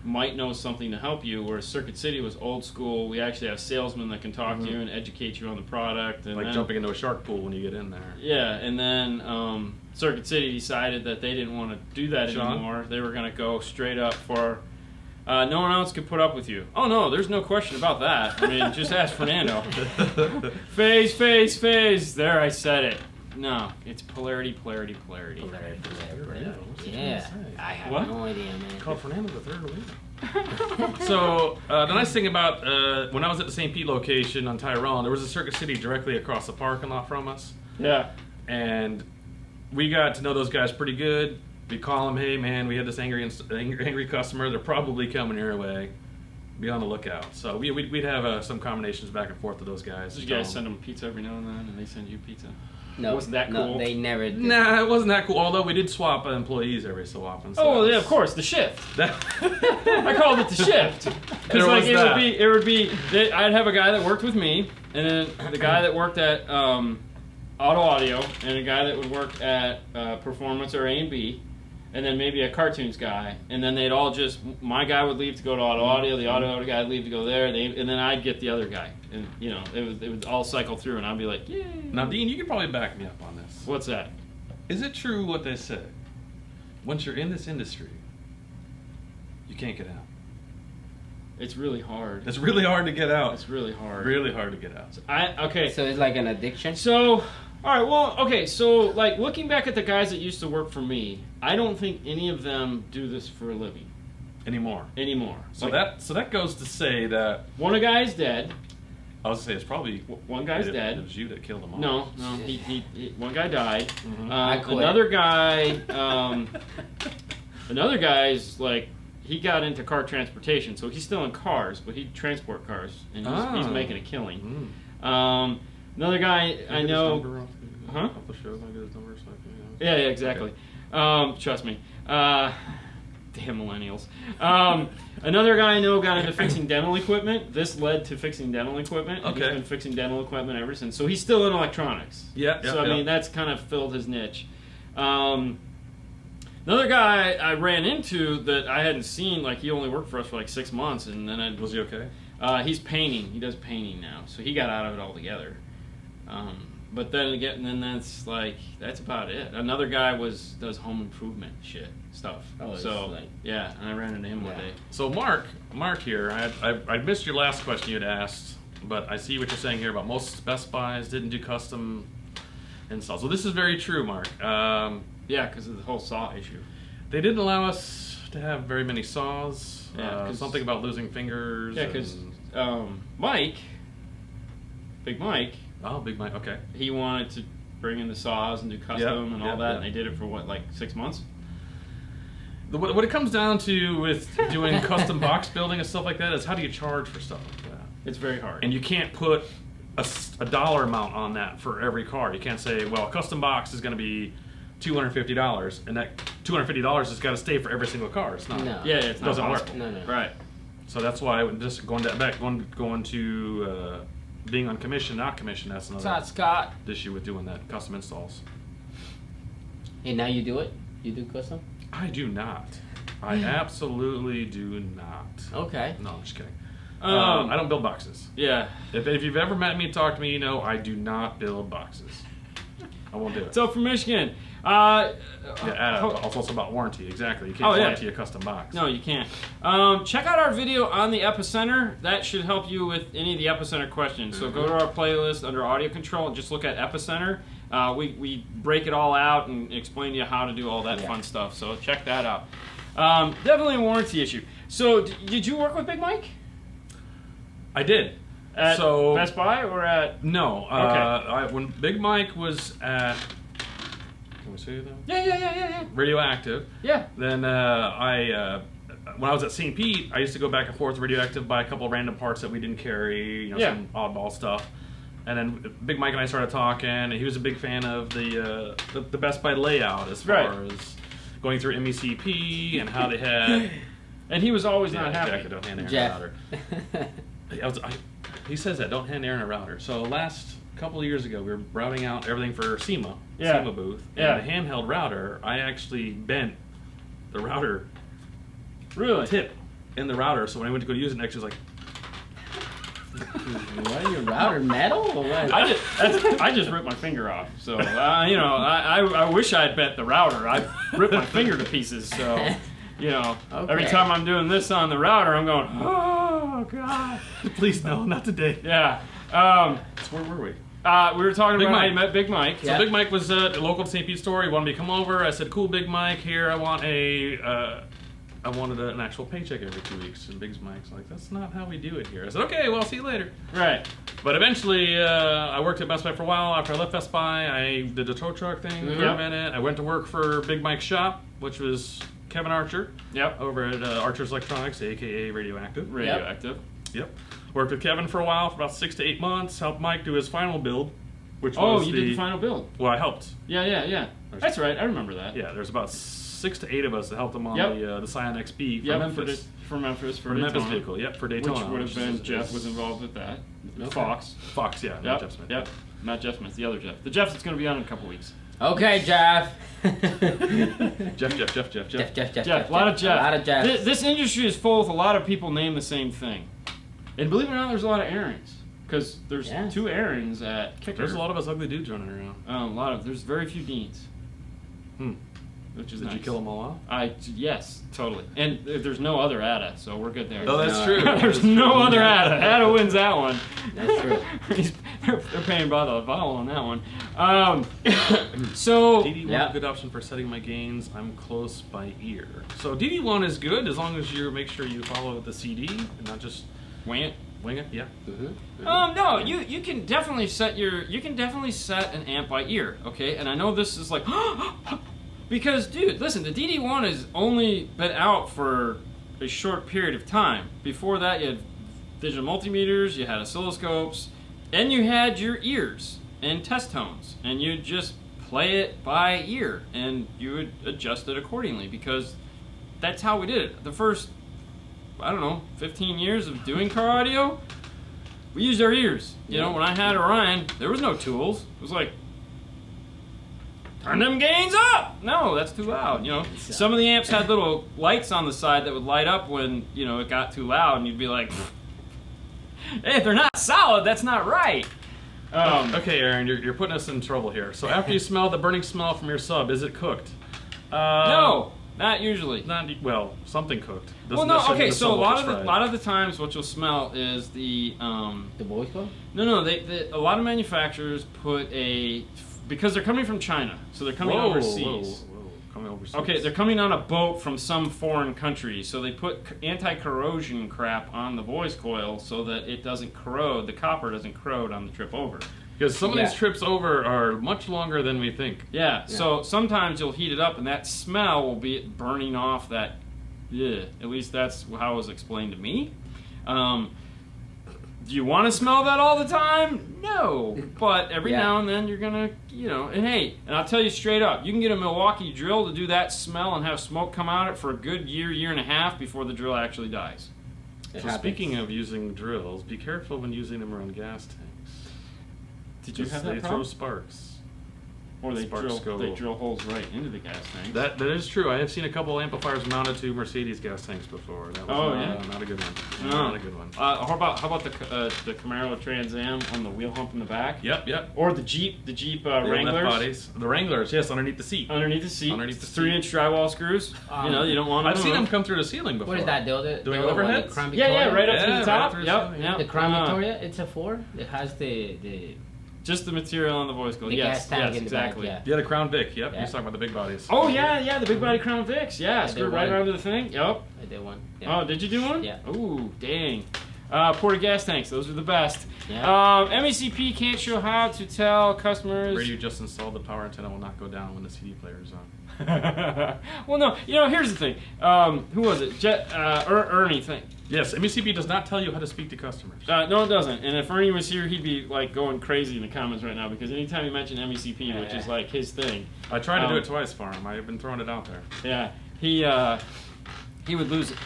Speaker 1: might know something to help you. Whereas Circuit City was old school. We actually have salesmen that can talk to you and educate you on the product. And
Speaker 3: like
Speaker 1: then,
Speaker 3: jumping into a shark pool when you get in there.
Speaker 1: Yeah, and then Circuit City decided that they didn't want to do that
Speaker 3: Sean?
Speaker 1: anymore. They were going to go straight up for. No one else could put up with you. Oh no, there's no question about that. I mean, just ask Fernando. Phase. There, I said it. No, it's polarity.
Speaker 2: Polarity.
Speaker 3: Yeah, what's he
Speaker 2: Yeah,
Speaker 3: trying to say?
Speaker 2: I have
Speaker 1: What?
Speaker 2: no idea, man.
Speaker 3: Called Fernando the third wheel. So the nice thing about when I was at the St. Pete location on Tyrone, there was a Circuit City directly across the parking lot from us,
Speaker 1: Yeah.
Speaker 3: and we got to know those guys pretty good. We call them, hey man, we had this angry customer. They're probably coming your way. Be on the lookout. So we'd have some combinations back and forth with those guys.
Speaker 1: Did you guys send them pizza every now and then, and they send you pizza?
Speaker 2: No,
Speaker 1: Wasn't that
Speaker 2: no,
Speaker 1: cool?
Speaker 2: they never did.
Speaker 3: Nah, it wasn't that cool. Although we did swap employees every so often. So
Speaker 1: Oh
Speaker 3: that
Speaker 1: yeah,
Speaker 3: was-
Speaker 1: of course, the shift.
Speaker 3: That-
Speaker 1: I called it the shift.
Speaker 3: There
Speaker 1: Because like
Speaker 3: was
Speaker 1: it
Speaker 3: that.
Speaker 1: would be I'd have a guy that worked with me, and then the guy that worked at Auto Audio, and a guy that would work at Performance or A&B, and then maybe a cartoons guy, and then they'd all just, my guy would leave to go to Auto Audio, the Auto guy would leave to go there, and then I'd get the other guy, and you know, it would all cycle through, and I'd be like, yay.
Speaker 3: Now, Dean, you could probably back me up on this.
Speaker 1: What's that?
Speaker 3: Is it true what they say? Once you're in this industry, you can't get out.
Speaker 1: It's really hard.
Speaker 3: It's really hard to get out.
Speaker 1: It's really hard.
Speaker 3: Really hard to get out.
Speaker 1: Okay.
Speaker 2: So it's like an addiction.
Speaker 1: So, all right. Well, okay. So, like looking back at the guys that used to work for me, I don't think any of them do this for a living
Speaker 3: Anymore. So
Speaker 1: Like,
Speaker 3: that goes to say that
Speaker 1: one guy's dead.
Speaker 3: I was gonna say it's probably
Speaker 1: One guy's dead.
Speaker 3: It was you that killed him all.
Speaker 1: No, he one guy died.
Speaker 2: I quit.
Speaker 1: Another guy, another guy's like, he got into car transportation, so he's still in cars, but he transport cars, and he's making a killing. Another guy I know. Huh?
Speaker 3: Off the show, can I get his number so I can,
Speaker 1: Yeah, exactly. Trust me. Damn millennials. Another guy I know got into fixing dental equipment. This led to fixing dental equipment. and
Speaker 3: Okay.
Speaker 1: He's been fixing dental equipment ever since. So he's still in electronics.
Speaker 3: Yeah,
Speaker 1: So I mean, that's kind of filled his niche. Another guy I ran into that I hadn't seen, like he only worked for us for like 6 months, and then
Speaker 3: Was he okay?
Speaker 1: he's painting. He does painting now, so he got out of it altogether. But then again, that's about it. Another guy does home improvement stuff.
Speaker 2: Oh,
Speaker 1: so
Speaker 2: it's like-
Speaker 1: yeah, and I ran into him one
Speaker 2: Yeah.
Speaker 1: day.
Speaker 3: So Mark here, I missed your last question you had asked, but I see what you're saying here about most Best Buys didn't do custom installs. So this is very true, Mark.
Speaker 1: Yeah, because of the whole saw issue.
Speaker 3: They didn't allow us to have very many saws.
Speaker 1: Yeah,
Speaker 3: Something about losing fingers.
Speaker 1: Yeah, because
Speaker 3: and-
Speaker 1: Big Mike,
Speaker 3: Oh, Big Mike. Okay.
Speaker 1: he wanted to bring in the saws and do custom and all that, and they did it for what, like 6 months?
Speaker 3: What it comes down to with doing custom box building and stuff like that is how do you charge for stuff like that?
Speaker 1: It's very hard.
Speaker 3: And you can't put a dollar amount on that for every car. You can't say, well, a custom box is going to be $250, and that $250 has got to stay for every single car. It's not.
Speaker 2: No.
Speaker 1: Yeah, it's not
Speaker 3: doesn't
Speaker 1: possible.
Speaker 3: work.
Speaker 2: No.
Speaker 1: Right.
Speaker 3: So that's why just going to being on commission, not commission. That's
Speaker 2: What's
Speaker 3: another
Speaker 2: up, Scott?
Speaker 3: issue with doing that custom installs.
Speaker 2: And now you do it? You do custom?
Speaker 3: I do not. I absolutely do not.
Speaker 2: Okay.
Speaker 3: No, I'm just kidding.
Speaker 1: Um,
Speaker 3: I don't build boxes.
Speaker 1: Yeah.
Speaker 3: If you've ever met me and talked to me, you know I do not build boxes. I won't do it.
Speaker 1: So from Michigan,
Speaker 3: Also about warranty. Exactly. You can't warranty a custom box.
Speaker 1: No, you can't. Check out our video on the Epicenter. That should help you with any of the Epicenter questions. So go to our playlist under audio control and just look at Epicenter. We break it all out and explain to you how to do all that fun stuff. So check that out. Definitely a warranty issue. So did you work with Big Mike?
Speaker 3: I did.
Speaker 1: At Best Buy or at?
Speaker 3: No.
Speaker 1: Okay.
Speaker 3: When Big Mike was at, can we say that?
Speaker 1: Yeah.
Speaker 3: Radioactive.
Speaker 1: Yeah.
Speaker 3: Then when I was at St. Pete, I used to go back and forth to Radioactive, buy a couple of random parts that we didn't carry, some oddball stuff. And then Big Mike and I started talking, and he was a big fan of the Best Buy layout as far as going through MECP and how they had.
Speaker 1: And he was always not happy.
Speaker 3: Exactly, don't hand Aaron
Speaker 2: Jeff.
Speaker 3: a router. He says that, don't hand Aaron a router. So last couple of years ago, we were routing out everything for SEMA booth.
Speaker 1: Yeah.
Speaker 3: And the handheld router, I actually bent the router tip in the router. So when I went to go use it next, she was like,
Speaker 2: What, your router metal or what?
Speaker 1: I just ripped my finger off. So I wish I had bent the router. I ripped my finger to pieces. So every time I'm doing this on the router, I'm going, oh god.
Speaker 3: please no, not today.
Speaker 1: Yeah.
Speaker 3: So where were we?
Speaker 1: We were talking
Speaker 3: Big
Speaker 1: about how
Speaker 3: Mike.
Speaker 1: you met Big Mike.
Speaker 3: So Big Mike was a local St. Pete store. He wanted me to come over. I said, cool, Big Mike, here, I wanted an actual paycheck every 2 weeks. And Big Mike's like, that's not how we do it here. I said, okay, well, I'll see you later.
Speaker 1: Right.
Speaker 3: But eventually, I worked at Best Buy for a while. After I left Best Buy, I did the tow truck thing for a minute. I went to work for Big Mike's shop, which was Kevin Archer.
Speaker 1: Yep.
Speaker 3: Over at Archer's Electronics, a.k.a. Radioactive.
Speaker 1: Radioactive.
Speaker 3: Yep. Worked with Kevin for a while, for about 6 to 8 months. Helped Mike do his final build, which was
Speaker 1: did the final build.
Speaker 3: Well, I helped.
Speaker 1: Yeah. That's right. I remember that.
Speaker 3: Yeah, there's about 6 to 8 of us that helped him on the Scion XB for Memphis.
Speaker 1: For Memphis,
Speaker 3: for Memphis vehicle, for Daytona.
Speaker 1: Which would have been Jeff was involved with that. Fox,
Speaker 3: yeah, not Jeff Smith.
Speaker 1: Yep, not Jeff Smith, the other Jeff. The Jeff that's going to be on in a couple weeks.
Speaker 2: Okay, Jeff.
Speaker 3: Jeff.
Speaker 1: A lot of Jeff. This industry is full with a lot of people named the same thing. And believe it or not, there's a lot of Aarons. Because there's 2 Aarons at Kicker.
Speaker 3: There's a lot of us ugly dudes running around.
Speaker 1: There's very few Deans. Which is
Speaker 3: Did you kill them all off?
Speaker 1: Yes, totally. And there's no other Ada, so we're good there.
Speaker 3: Oh, that's true.
Speaker 1: There's no other Ada. Ada wins that one.
Speaker 2: That's true.
Speaker 1: They're paying by the vowel on that one. So
Speaker 3: DD1 good option for setting my gains. I'm close by ear. So DD1 is good as long as you make sure you follow the CD and not just
Speaker 1: wing it.
Speaker 3: Yeah.
Speaker 1: No, you can definitely set an amp by ear, okay? And I know this is like because dude, listen, the DD1 has only been out for a short period of time. Before that, you had digital multimeters, you had oscilloscopes, and you had your ears and test tones, and you just play it by ear, and you would adjust it accordingly because that's how we did it. The first, 15 years of doing car audio, we used our ears. When I had Orion, there was no tools. It was like, turn them gains up! No, that's too loud. Some of the amps had little lights on the side that would light up when, it got too loud, and you'd be like, hey, if they're not solid, that's not right.
Speaker 3: Okay, Aaron, you're putting us in trouble here. So after you smell the burning smell from your sub, is it cooked?
Speaker 1: No, not usually.
Speaker 3: Something cooked.
Speaker 1: Well, no, okay. So a lot of the times, what you'll smell is the
Speaker 2: boys club.
Speaker 1: No. A lot of manufacturers put because they're coming from China, so they're coming overseas.
Speaker 3: Whoa. coming overseas.
Speaker 1: Okay, they're coming on a boat from some foreign country, so they put anti-corrosion crap on the voice coil so that it doesn't corrode, the copper doesn't corrode on the trip over.
Speaker 3: Because some of these trips over are much longer than we think.
Speaker 1: Yeah, so sometimes you'll heat it up and that smell will be burning off that, at least that's how it was explained to me. Do you want to smell that all the time? No. But every now and then you're going to, you know, and hey, and I'll tell you straight up, you can get a Milwaukee drill to do that smell and have smoke come out of it for a good year, year and a half before the drill actually dies.
Speaker 3: So speaking of using drills, be careful when using them around gas tanks.
Speaker 1: Did you have that
Speaker 3: They
Speaker 1: problem?
Speaker 3: throw sparks.
Speaker 1: Or they
Speaker 3: Sparks
Speaker 1: drill holes right into the gas tank.
Speaker 3: That is true. I have seen a couple amplifiers mounted to Mercedes gas tanks before. That was not a good one.
Speaker 1: No.
Speaker 3: Not a good one.
Speaker 1: How about the Camaro Trans Am on the wheel hump in the back?
Speaker 3: Yep.
Speaker 1: Or the Jeep
Speaker 3: Wranglers.
Speaker 1: Wranglers
Speaker 3: Bodies. The Wranglers, yes, underneath the seat.
Speaker 1: underneath the seat.
Speaker 3: Underneath the
Speaker 1: 3-inch drywall screws. You know, you don't want them.
Speaker 3: I've seen them come through the ceiling before.
Speaker 2: What is that?
Speaker 3: Doing overheads?
Speaker 1: Yeah, right up to the top.
Speaker 3: through the
Speaker 1: Yep,
Speaker 3: ceiling.
Speaker 1: yep.
Speaker 2: The Crown Victoria, it's a 4. It has the
Speaker 1: Just the material on the voice coil.
Speaker 2: The
Speaker 1: Yes,
Speaker 2: gas tank
Speaker 1: yes,
Speaker 2: in the
Speaker 1: exactly.
Speaker 2: back,
Speaker 3: Yeah, the Crown Vic. Yep,
Speaker 2: Yeah.
Speaker 3: you're talking about the big bodies.
Speaker 1: Oh yeah, the big body Crown Vics. Yeah, screw right
Speaker 2: one.
Speaker 1: onto the thing. Yep.
Speaker 2: I did one. Yeah.
Speaker 1: Oh, did you do one?
Speaker 2: Yeah.
Speaker 1: Ooh, dang. Ported gas tanks. Those are the best.
Speaker 2: Yeah.
Speaker 1: MECP can't show how to tell customers.
Speaker 3: Radio just installed. The power antenna will not go down when the CD player is on.
Speaker 1: Well, no. You know, here's the thing. Who was it? Ernie thing.
Speaker 3: Yes, MECP does not tell you how to speak to customers.
Speaker 1: No, it doesn't. And if Ernie was here, he'd be like going crazy in the comments right now because anytime you mention MECP, which is like his thing,
Speaker 3: I tried to do it twice for him. I've been throwing it out there.
Speaker 1: yeah, he would lose it.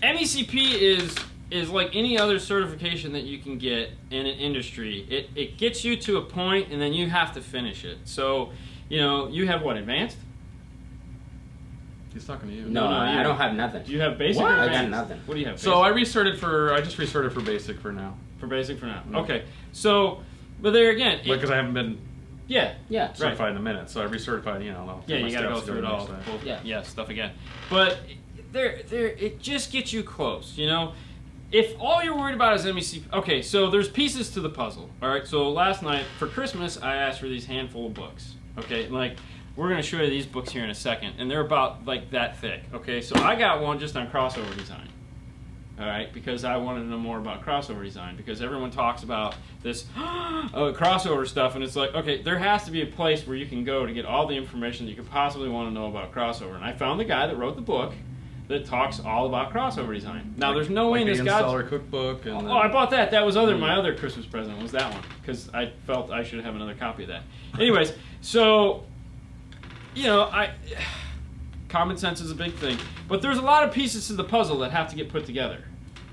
Speaker 1: MECP is like any other certification that you can get in an industry. It gets you to a point, and then you have to finish it. So, you know, you have what, advanced?
Speaker 3: He's talking to you.
Speaker 2: No, I don't have nothing.
Speaker 1: Do you have basic
Speaker 3: What?
Speaker 1: or
Speaker 2: I
Speaker 1: advanced?
Speaker 2: got nothing.
Speaker 1: What do you have?
Speaker 3: So I
Speaker 1: Basic?
Speaker 3: just restarted for basic for now.
Speaker 1: For basic for now.
Speaker 3: Mm.
Speaker 1: Okay. So, but there again,
Speaker 3: Because I haven't been
Speaker 1: yeah.
Speaker 3: certified in a minute, so I recertified. You know,
Speaker 1: Yeah, you gotta go through it all. Yeah, stuff again. But it just gets you close, you know? If all you're worried about is MECP, okay, so there's pieces to the puzzle, all right? So last night, for Christmas, I asked for these handful of books, okay? Like, we're gonna show you these books here in a second, and they're about, like, that thick, okay? So I got one just on crossover design, all right? Because I wanted to know more about crossover design, because everyone talks about this crossover stuff, and it's like, okay, there has to be a place where you can go to get all the information that you could possibly want to know about crossover. And I found the guy that wrote the book that talks all about crossover design. Now, there's no way in this
Speaker 3: the
Speaker 1: guy's...
Speaker 3: installer cookbook. And
Speaker 1: I bought that. That was my other Christmas present was that one, because I felt I should have another copy of that. Anyways, so, you know, common sense is a big thing. But there's a lot of pieces to the puzzle that have to get put together,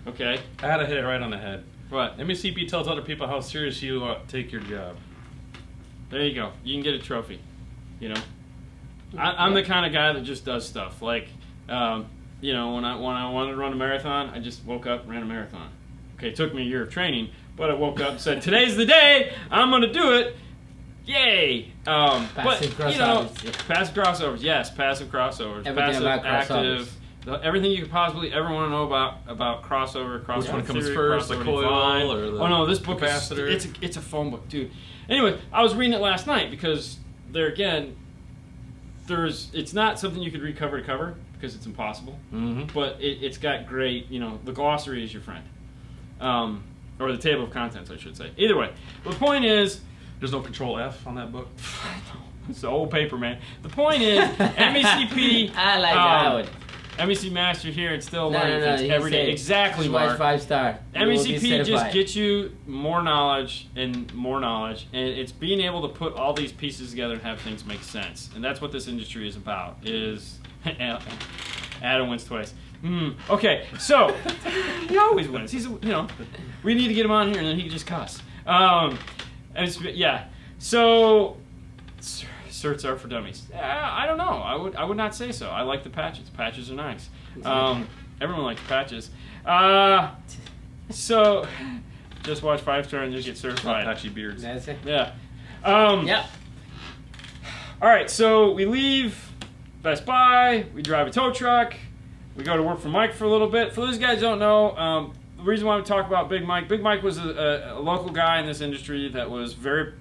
Speaker 1: okay?
Speaker 3: I had to hit it right on the head.
Speaker 1: What?
Speaker 3: MECP tells other people how serious you take your job.
Speaker 1: There you go. You can get a trophy, you know? I'm the kind of guy that just does stuff. Like, you know, when I wanted to run a marathon, I just woke up and ran a marathon. Okay, it took me a year of training, but I woke up and said, today's the day, I'm going to do it. Yay!
Speaker 2: Passive crossovers.
Speaker 1: Passive crossovers, yes, passive crossovers.
Speaker 2: Everything
Speaker 1: passive,
Speaker 2: about
Speaker 1: active, everything you could possibly ever want to know about crossover
Speaker 3: Which one comes
Speaker 1: theory,
Speaker 3: first, the
Speaker 1: crossover
Speaker 3: coil
Speaker 1: design.
Speaker 3: or the
Speaker 1: Oh no, this book
Speaker 3: capacitor?
Speaker 1: it's a phone book, dude. Anyway, I was reading it last night because there again, it's not something you could read cover to cover because it's impossible.
Speaker 3: Mm-hmm.
Speaker 1: But it's got great, you know, the glossary is your friend, or the table of contents, I should say. Either way, the point is.
Speaker 3: There's no Control F on that book.
Speaker 1: It's the old paper, man. The point is, MECP.
Speaker 2: I like that one.
Speaker 1: MEC Master here, it's still
Speaker 2: No,
Speaker 1: learning
Speaker 2: no,
Speaker 1: things
Speaker 2: he
Speaker 1: every day.
Speaker 2: said,
Speaker 1: Exactly,
Speaker 2: Swatch
Speaker 1: Mark.
Speaker 2: 5-star. You will be
Speaker 1: MECP just
Speaker 2: certified.
Speaker 1: gets you more knowledge, and it's being able to put all these pieces together and have things make sense. And that's what this industry is about. Adam wins twice. Okay, so he always wins. He's we need to get him on here, and then he can just cuss. So certs are for dummies. I don't know. I would not say so. I like the patches. Patches are nice. Everyone likes patches. So just watch 5-star and just get certified.
Speaker 3: Patchy beards.
Speaker 2: That's it.
Speaker 1: Yeah.
Speaker 2: Yep.
Speaker 1: All right. So we leave Best Buy. We drive a tow truck. We go to work for Mike for a little bit. For those guys who don't know, the reason why we talk about Big Mike was a local guy in this industry that was very,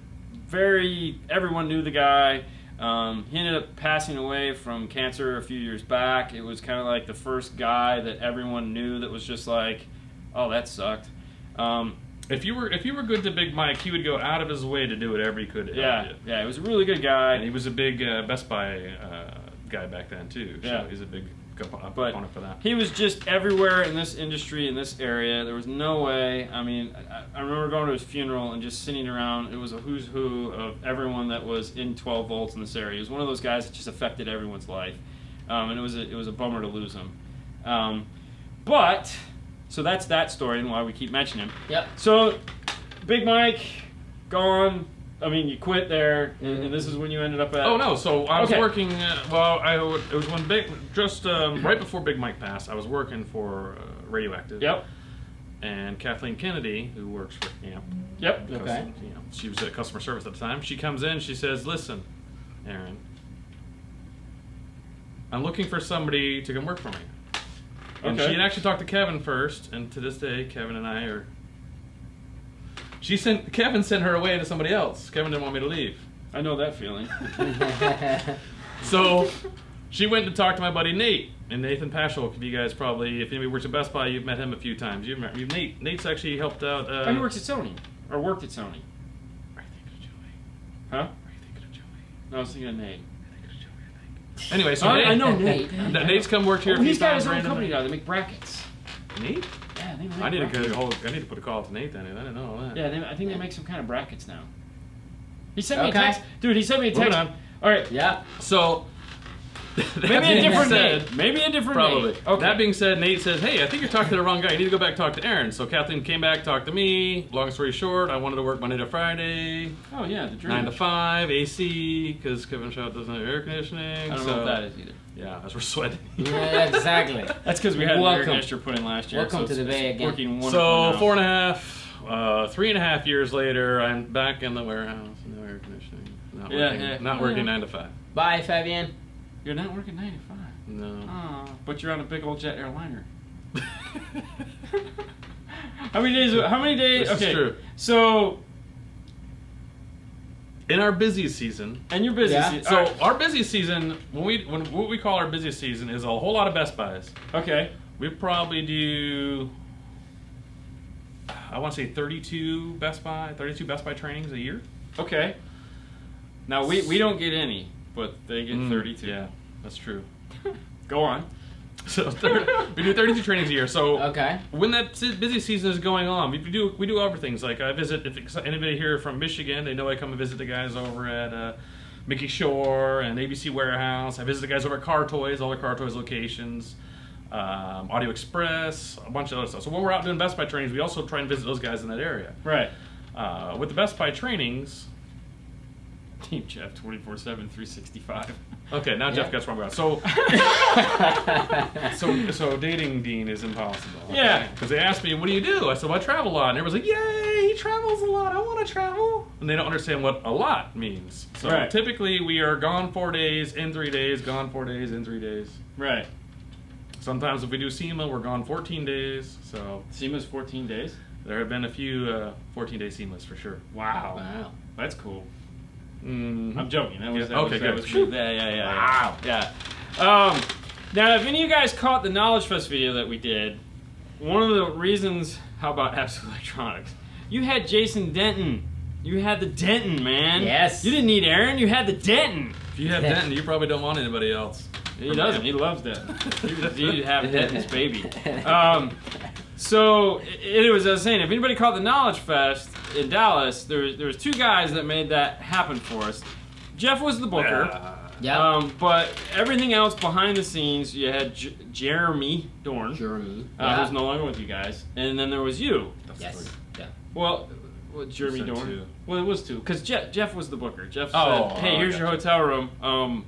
Speaker 1: very, everyone knew the guy. He ended up passing away from cancer a few years back. It was kind of like the first guy that everyone knew that was just like, oh, that sucked.
Speaker 3: If you were good to Big Mike, he would go out of his way to do whatever he could to help you.
Speaker 1: Yeah, he was a really good guy.
Speaker 3: And he was a big Best Buy guy back then too. So
Speaker 1: Yeah.
Speaker 3: he's a big
Speaker 1: But
Speaker 3: opponent for that.
Speaker 1: he was just everywhere in this industry, in this area. There was no way. I mean, I remember going to his funeral and just sitting around. It was a who's who of everyone that was in 12 volts in this area. He was one of those guys that just affected everyone's life, and it was a bummer to lose him. But so that's that story and why we keep mentioning him.
Speaker 2: Yep.
Speaker 1: So, Big Mike, gone. I mean, you quit there, and this is when you ended up at.
Speaker 3: Oh no! So I was
Speaker 1: Okay.
Speaker 3: working. It was when right before Big Mike passed. I was working for Radioactive.
Speaker 1: Yep.
Speaker 3: And Kathleen Kennedy, who works for AAMP.
Speaker 1: Yep.
Speaker 3: because,
Speaker 2: Okay.
Speaker 3: she was at customer service at the time. She comes in. She says, "Listen, Aaron, I'm looking for somebody to come work for me." And
Speaker 1: Okay.
Speaker 3: she had actually talked to Kevin first, and to this day, Kevin and I are. Kevin sent her away to somebody else. Kevin didn't want me to leave.
Speaker 1: I know that feeling.
Speaker 3: So she went to talk to my buddy Nate, and Nathan Paschal. If anybody works at Best Buy, you've met him a few times. You've Nate. Nate's actually helped out.
Speaker 1: He works at Sony, or worked at Sony.
Speaker 3: Are you thinking of Joey?
Speaker 1: Huh?
Speaker 3: Are you thinking of Joey?
Speaker 1: No, I was thinking of Nate.
Speaker 3: I think it's Joey, I think. Anyway, so
Speaker 1: I
Speaker 3: Nate,
Speaker 1: know Nate.
Speaker 3: Nate's come work here a few
Speaker 1: He's got
Speaker 3: times.
Speaker 1: his own
Speaker 3: randomly.
Speaker 1: company now. They make brackets.
Speaker 3: Nate?
Speaker 1: Yeah, they make
Speaker 3: I need to
Speaker 1: brackets.
Speaker 3: I need to put a call to Nate then. I didn't know all that.
Speaker 1: Yeah, I think they make some kind of brackets now. He sent me
Speaker 2: Okay.
Speaker 1: a text. Dude, he sent me a text.
Speaker 3: Moving on.
Speaker 1: All right.
Speaker 2: Yeah.
Speaker 3: So.
Speaker 1: Maybe a different Nate. Maybe a different
Speaker 3: Probably.
Speaker 1: Nate. Okay.
Speaker 3: That being said, Nate says, "Hey, I think you're talking to the wrong guy. You need to go back and talk to Aaron." So Kathleen came back, talked to me. Long story short, I wanted to work Monday to Friday,
Speaker 1: Oh, yeah, the dream.
Speaker 3: 9 to 5, AC, because Kevin Shout doesn't have air conditioning.
Speaker 1: I don't
Speaker 3: so,
Speaker 1: know what that is either.
Speaker 3: Yeah, as we're sweating.
Speaker 2: Yeah, exactly.
Speaker 1: That's because we had an air
Speaker 2: Welcome.
Speaker 1: conditioner put in last year.
Speaker 2: Welcome
Speaker 1: so
Speaker 2: to
Speaker 1: it's-
Speaker 2: the Bay
Speaker 1: it's
Speaker 2: again.
Speaker 1: Working wonderful
Speaker 3: So
Speaker 1: now.
Speaker 3: 3.5 years later, I'm back in the warehouse. No air conditioning. Not working 9 to 5.
Speaker 2: Bye, Fabian.
Speaker 1: You're not working 9 to 5.
Speaker 3: No.
Speaker 1: Oh, but you're on a big old jet airliner. How many days?
Speaker 3: This is
Speaker 1: Okay.
Speaker 3: true.
Speaker 1: So,
Speaker 3: In our busy season,
Speaker 1: and you're busy.
Speaker 2: Yeah.
Speaker 3: so our busy season, what we call our busiest season is a whole lot of Best Buys.
Speaker 1: Okay.
Speaker 3: We probably do, I want to say 32 Best Buy trainings a year.
Speaker 1: Okay. Now we don't get any, but they get 32.
Speaker 3: Yeah, that's true.
Speaker 1: Go on.
Speaker 3: So we do 32 trainings a year. So
Speaker 2: Okay.
Speaker 3: when that busy season is going on, we do other things. Like I visit, if anybody here from Michigan, they know I come and visit the guys over at Mickey Shore and ABC Warehouse. I visit the guys over at Car Toys, all the Car Toys locations, Audio Express, a bunch of other stuff. So when we're out doing Best Buy trainings, we also try and visit those guys in that area.
Speaker 1: Right.
Speaker 3: With the Best Buy trainings,
Speaker 1: Team Jeff 24/7 365.
Speaker 3: okay, now Jeff
Speaker 2: Yeah.
Speaker 3: gets where I'm going. So dating Dean is impossible. Okay?
Speaker 1: Yeah.
Speaker 3: Because they asked me, "What do you do?" I said, "Well, I travel a lot." And everyone's like, "Yay, he travels a lot. I want to travel." And they don't understand what a lot means. So
Speaker 1: Right.
Speaker 3: typically we are gone 4 days, in 3 days, gone 4 days, in 3 days.
Speaker 1: Right.
Speaker 3: Sometimes if we do SEMA, we're gone 14 days. So
Speaker 1: SEMA's 14 days.
Speaker 3: there have been a few 14-day SEMAs for sure.
Speaker 1: Wow.
Speaker 2: Wow.
Speaker 1: That's cool.
Speaker 3: Mhm.
Speaker 1: I'm joking. That was
Speaker 3: Yeah,
Speaker 1: that
Speaker 3: okay,
Speaker 1: was, that
Speaker 3: good.
Speaker 1: was good. Yeah. Wow. Yeah. Now, if any of you guys caught the Knowledge Fest video that we did, one of the reasons, how about Absolute Electronics? You had Jason Denton. You had the Denton, man.
Speaker 2: Yes.
Speaker 1: You didn't need Aaron. You had the Denton.
Speaker 3: If you have Denton, you probably don't want anybody else.
Speaker 1: He doesn't. He loves Denton. He'd have Denton's baby. So it was, I was saying, if anybody caught the Knowledge Fest in Dallas, there was two guys that made that happen for us. Jeff was the booker.
Speaker 2: Yeah.
Speaker 1: But everything else behind the scenes, you had Jeremy Dorn,
Speaker 2: Jeremy.
Speaker 1: who's no longer with you guys, and then there was you.
Speaker 2: Yes. Yeah.
Speaker 1: Well, Jeremy
Speaker 3: You said
Speaker 1: Dorn.
Speaker 3: two.
Speaker 1: Well, it was two because Jeff was the booker. Jeff
Speaker 3: Oh,
Speaker 1: said, "Hey, here's your
Speaker 3: gotcha.
Speaker 1: hotel room."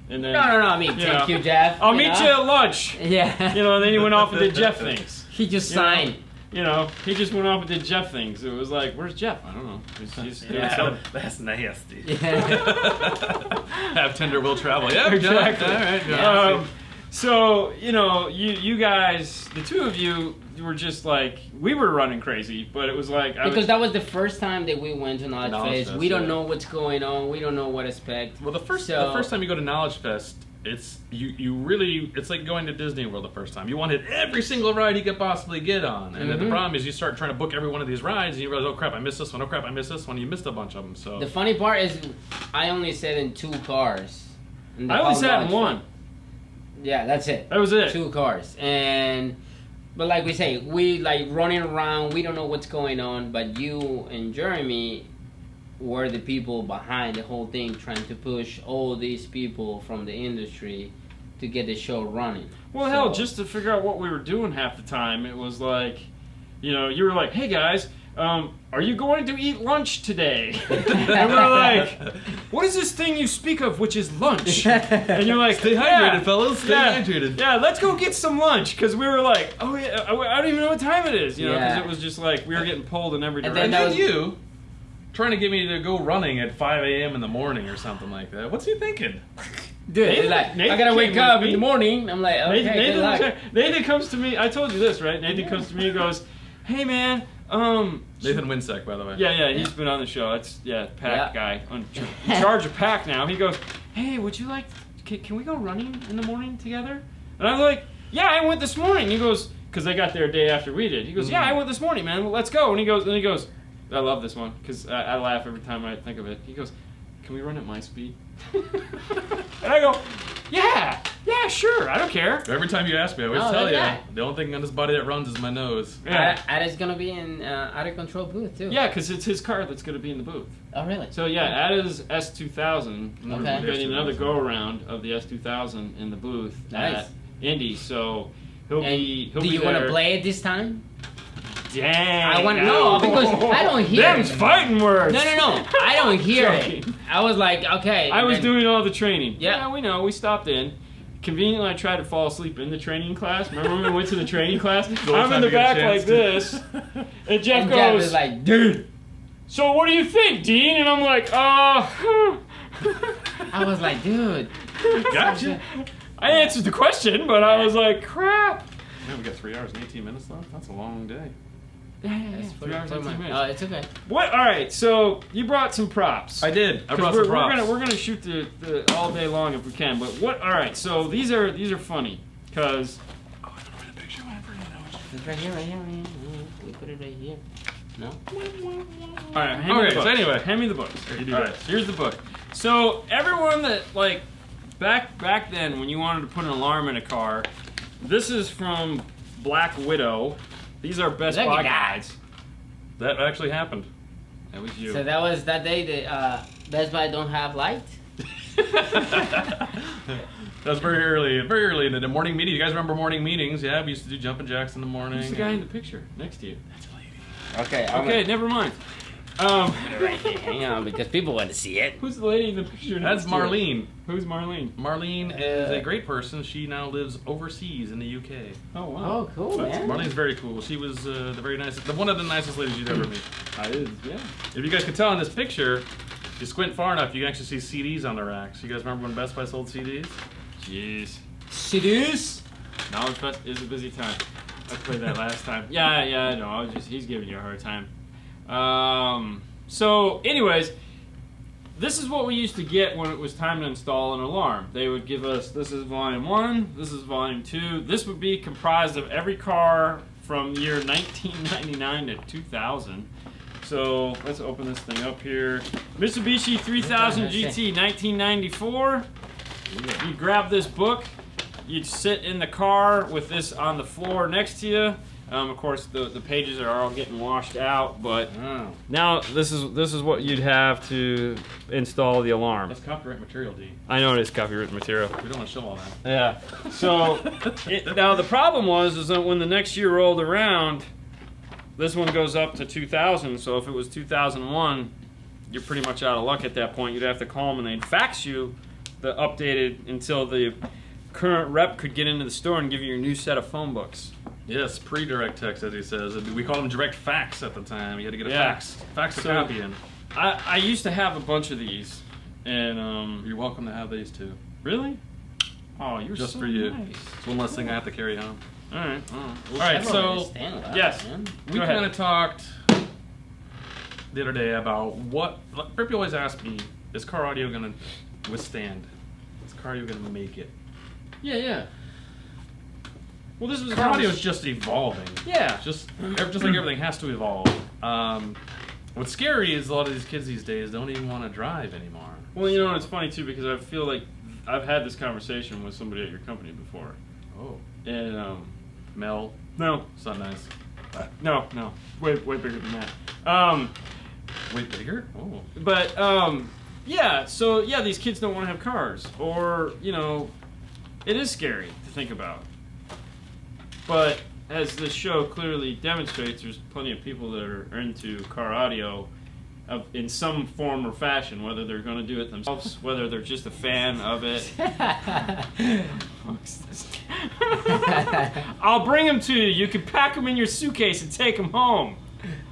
Speaker 1: And then
Speaker 2: No. I mean,
Speaker 1: Yeah.
Speaker 2: thank you, Jeff.
Speaker 1: I'll meet you at lunch.
Speaker 2: Yeah.
Speaker 1: You know, and then he went off and did Jeff things.
Speaker 2: He just
Speaker 1: You know?
Speaker 2: signed.
Speaker 1: You know, he just went off and did Jeff things. It was like, where's Jeff? I don't know. He's doing something.
Speaker 3: That's nasty.
Speaker 2: Yeah.
Speaker 3: Have tender will travel. Yeah,
Speaker 1: Exactly.
Speaker 3: All right.
Speaker 2: Yeah.
Speaker 1: So, you guys, the two of you were just like, we were running crazy, but it was like...
Speaker 2: that was the first time that we went to Knowledge Fest. We don't know what's going on. We don't know what to expect.
Speaker 3: Well, the first time you go to Knowledge Fest, it's it's like going to Disney World the first time. You wanted every single ride you could possibly get on. And then the problem is you start trying to book every one of these rides and you realize, oh crap, I missed this one. Oh crap, I missed this one. You missed a bunch of them. So
Speaker 2: the funny part is I only sat in 2 cars.
Speaker 1: I only sat in 1.
Speaker 2: Yeah, that's it.
Speaker 1: That was it.
Speaker 2: 2 cars. But like we say, we like running around, we don't know what's going on, but you and Jeremy were the people behind the whole thing, trying to push all these people from the industry to get the show running.
Speaker 1: Well, hell, just to figure out what we were doing half the time, it was like, you were like, hey guys, are you going to eat lunch today? And we're like, what is this thing you speak of, which is lunch? And you're like,
Speaker 3: stay hydrated, fellas. Stay hydrated.
Speaker 1: Yeah, let's go get some lunch. Because we were like, oh yeah, I don't even know what time it is. Because it was just like, we were getting pulled in every direction.
Speaker 2: And then
Speaker 3: you trying to get me to go running at 5 a.m. in the morning or something like that. What's he thinking?
Speaker 2: Dude, Nathan, I gotta wake up in the morning. I'm like, okay,
Speaker 1: Nathan comes to me. I told you this, right? Nathan comes to me and goes, hey man,
Speaker 3: Nathan Winsack, by the way.
Speaker 1: Yeah, he's been on the show. That's Pack guy in charge of Pack now. He goes, hey, would you like? Can we go running in the morning together? And I was like, yeah, I went this morning. He goes, because they got there a day after we did. He goes, yeah, I went this morning, man. Well, let's go. And he goes, I love this one because I laugh every time I think of it. He goes, can we run at my speed? And I go, yeah, sure, I don't care.
Speaker 3: Every time you ask me, I always tell you, the only thing on this body that runs is my nose.
Speaker 2: Yeah. Ada's gonna be in Out of Control booth too.
Speaker 1: Yeah, because it's his car that's gonna be in the booth.
Speaker 2: Oh, really?
Speaker 1: So yeah, Ada's S2000. We're getting another go around of the S2000 in the booth at Indy. So he'll be
Speaker 2: Do you want to play it this time?
Speaker 1: Dang.
Speaker 2: I want to know because I don't hear
Speaker 1: Them's fighting words.
Speaker 2: No. I don't hear it. I was like, okay.
Speaker 1: I was doing all the training.
Speaker 2: Yeah,
Speaker 1: we know. We stopped in. Conveniently, I tried to fall asleep in the training class. Remember when we went to the training class? I'm in the back like this. And Jeff goes,
Speaker 2: is like, dude.
Speaker 1: So what do you think, Dean? And I'm like,
Speaker 2: I was like, dude.
Speaker 3: Gotcha.
Speaker 1: I answered the question, but I was like, crap.
Speaker 3: Man, we got 3 hours and 18 minutes left? That's a long day.
Speaker 1: Yeah. 3 hours and 18 minutes.
Speaker 2: It's okay.
Speaker 1: What? All right, so you brought some props.
Speaker 3: I did. I brought some props.
Speaker 1: We're gonna shoot the all day long if we can. But what? All right, so these are funny because.
Speaker 3: Oh, I don't know where the picture went.
Speaker 2: It's right here. We put it right here. No.
Speaker 1: All right. Hand me the book. All right, here's the book. So everyone that like back then when you wanted to put an alarm in a car, this is from Black Widow. These are Best Buy guides.
Speaker 3: That actually happened.
Speaker 1: That was you.
Speaker 2: So that was that day that Best Buy don't have light?
Speaker 3: That was very early in the morning meeting. You guys remember morning meetings? Yeah, we used to do jumping jacks in the morning.
Speaker 1: Who's the guy in the picture next to you?
Speaker 3: That's a lady.
Speaker 2: Okay,
Speaker 1: never mind.
Speaker 2: Right here. Hang on, because people want to see it.
Speaker 1: Who's the lady in the picture?
Speaker 3: That's Marlene.
Speaker 1: Who's Marlene?
Speaker 3: Marlene is a great person. She now lives overseas in the UK.
Speaker 1: Oh wow.
Speaker 2: Oh, cool, man.
Speaker 3: Marlene's very cool. She was one of the nicest ladies you'd ever meet.
Speaker 1: Yeah.
Speaker 3: If you guys could tell in this picture, if you squint far enough, you can actually see CDs on the racks. You guys remember when Best Buy sold CDs?
Speaker 1: Jeez.
Speaker 2: CDs?
Speaker 1: Knowledge Fest is a busy time. I played that last time. Yeah, I know. He's giving you a hard time. So, anyways, this is what we used to get when it was time to install an alarm. They would give us, this is volume 1, this is volume 2. This would be comprised of every car from the year 1999 to 2000. So, let's open this thing up here. Mitsubishi 3000 GT 1994. You grab this book. You'd sit in the car with this on the floor next to you. Of course, the pages are all getting washed out, but now this is what you'd have to install the alarm.
Speaker 3: That's copyright material, D.
Speaker 1: I know it is copyright material.
Speaker 3: We don't want to show all that.
Speaker 1: Yeah. So now the problem is that when the next year rolled around, this one goes up to 2000. So if it was 2001, you're pretty much out of luck at that point. You'd have to call them and they'd fax you the updated until the current rep could get into the store and give you your new set of phone books.
Speaker 3: Yes, pre-direct text, as he says. We called them direct fax at the time. You had to get a fax a copy in.
Speaker 1: I used to have a bunch of these, and
Speaker 3: you're welcome to have these too.
Speaker 1: Really? Oh, you're
Speaker 3: Just
Speaker 1: so
Speaker 3: for you.
Speaker 1: nice.
Speaker 3: It's one less thing I have to carry home.
Speaker 1: All right.
Speaker 3: All right, so
Speaker 1: yes.
Speaker 3: we
Speaker 1: Go ahead.
Speaker 3: kind of talked the other day about what. People always ask me, is car audio going to withstand? Is car audio going to make it?
Speaker 1: Yeah. Well, this was
Speaker 3: Car audio is just evolving.
Speaker 1: Yeah.
Speaker 3: Just like everything has to evolve. What's scary is a lot of these kids these days don't even want to drive anymore.
Speaker 1: Well, you know, it's funny too because I feel like I've had this conversation with somebody at your company before.
Speaker 3: Oh.
Speaker 1: And
Speaker 3: Mel.
Speaker 1: no,
Speaker 3: It's not nice.
Speaker 1: no, way bigger than that.
Speaker 3: Way bigger? Oh.
Speaker 1: But yeah. So yeah, these kids don't want to have cars, or you know, it is scary to think about. But as this show clearly demonstrates, there's plenty of people that are into car audio in some form or fashion, whether they're going to do it themselves, whether they're just a fan of it. I'll bring them to you. You can pack them in your suitcase and take them home.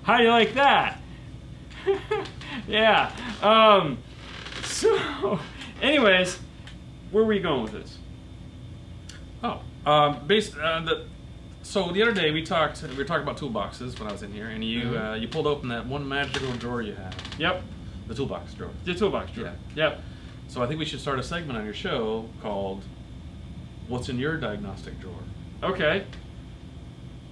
Speaker 1: How do you like that? Yeah. So, anyways, where were you going with this?
Speaker 3: So the other day we were talking about toolboxes when I was in here, and you pulled open that one magical drawer you have.
Speaker 1: Yep.
Speaker 3: The toolbox drawer.
Speaker 1: The toolbox drawer.
Speaker 3: Yeah.
Speaker 1: Yep.
Speaker 3: So I think we should start a segment on your show called "What's in Your Diagnostic Drawer."
Speaker 1: Okay.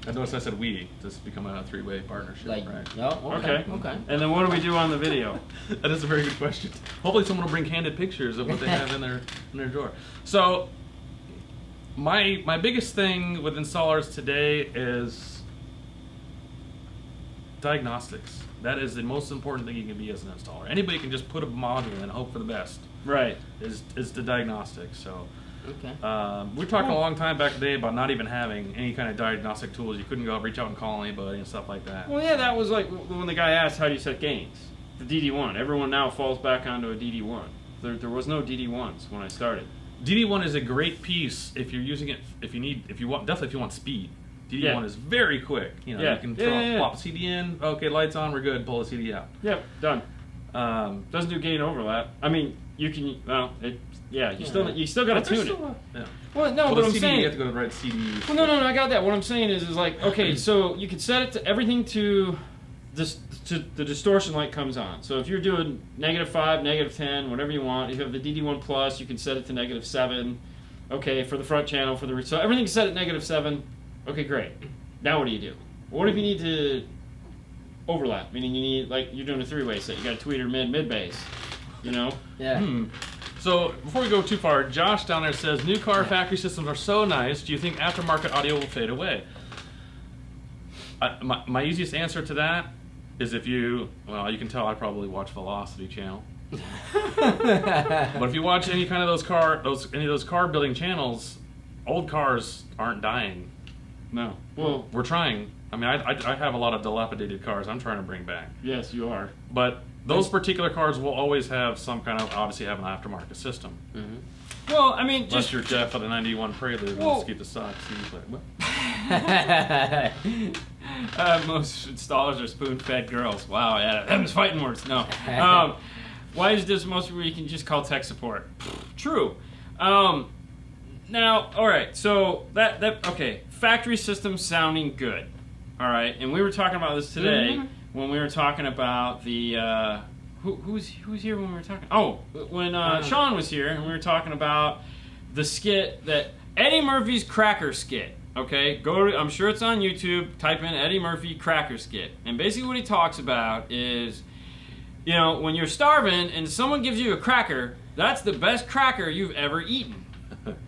Speaker 3: I noticed I said we. This has become a three-way partnership,
Speaker 2: Like,
Speaker 3: right?
Speaker 2: no, okay.
Speaker 1: And then what do we do on the video?
Speaker 3: That is a very good question. Hopefully someone will bring candid pictures of what they have in their drawer. So my biggest thing with installers today is diagnostics. That is the most important thing you can be as an installer. Anybody can just put a module in and hope for the best.
Speaker 1: Right.
Speaker 3: Is the diagnostics. So
Speaker 2: Okay.
Speaker 3: we were talking a long time back today about not even having any kind of diagnostic tools. You couldn't go reach out and call anybody and stuff like that.
Speaker 1: Well, yeah, that was like when the guy asked, how do you set gains? The DD1. Everyone now falls back onto a DD1. There was no DD1s when I started.
Speaker 3: DD1 is a great piece if you're using it, if you want speed. DD1 is very quick. You know, you can plop a CD in, okay, lights on, we're good, pull the CD out.
Speaker 1: Yep, done. Doesn't do gain overlap. I mean, you can, you still got to tune it.
Speaker 3: Yeah.
Speaker 1: Well, no,
Speaker 3: Well,
Speaker 1: but
Speaker 3: the
Speaker 1: I'm
Speaker 3: CD,
Speaker 1: saying,
Speaker 3: you have to go to the right CD.
Speaker 1: well, no, I got that. What I'm saying is like, okay, so you can set it to everything to the distortion light comes on. So if you're doing -5, -10, whatever you want, if you have the DD1 plus, you can set it to -7. Okay, for the front channel, so everything's set at -7. Okay, great. Now what do you do? What if you need to overlap? Meaning you need, like, you're doing a three-way set. You got a tweeter, mid bass. You know?
Speaker 2: Yeah.
Speaker 3: So before we go too far, Josh down there says new car factory systems are so nice. Do you think aftermarket audio will fade away? My easiest answer to that is you can tell I probably watch Velocity Channel. But if you watch any kind of any of those car building channels, old cars aren't dying.
Speaker 1: No. Well,
Speaker 3: We're trying. I mean, I have a lot of dilapidated cars I'm trying to bring back.
Speaker 1: yes, you are.
Speaker 3: But those particular cars will always have some kind of, obviously have an aftermarket system.
Speaker 2: Mm-hmm.
Speaker 1: Well, I mean,
Speaker 3: Unless
Speaker 1: just
Speaker 3: you're Jeff of the 91 Prelude,
Speaker 1: Well-
Speaker 3: let's keep the stocks. Like, what?
Speaker 1: most installers are spoon-fed girls. Wow, yeah, them's fighting words. No. Why is this most where you can just call tech support? True. Now, all right. So okay. Factory system sounding good. All right, and we were talking about this today when we were talking about the who was here when we were talking? Oh, when Sean was here and we were talking about the skit that Eddie Murphy's Cracker skit. Okay, I'm sure it's on YouTube. Type in Eddie Murphy Cracker skit, and basically what he talks about is, you know, when you're starving and someone gives you a cracker, that's the best cracker you've ever eaten.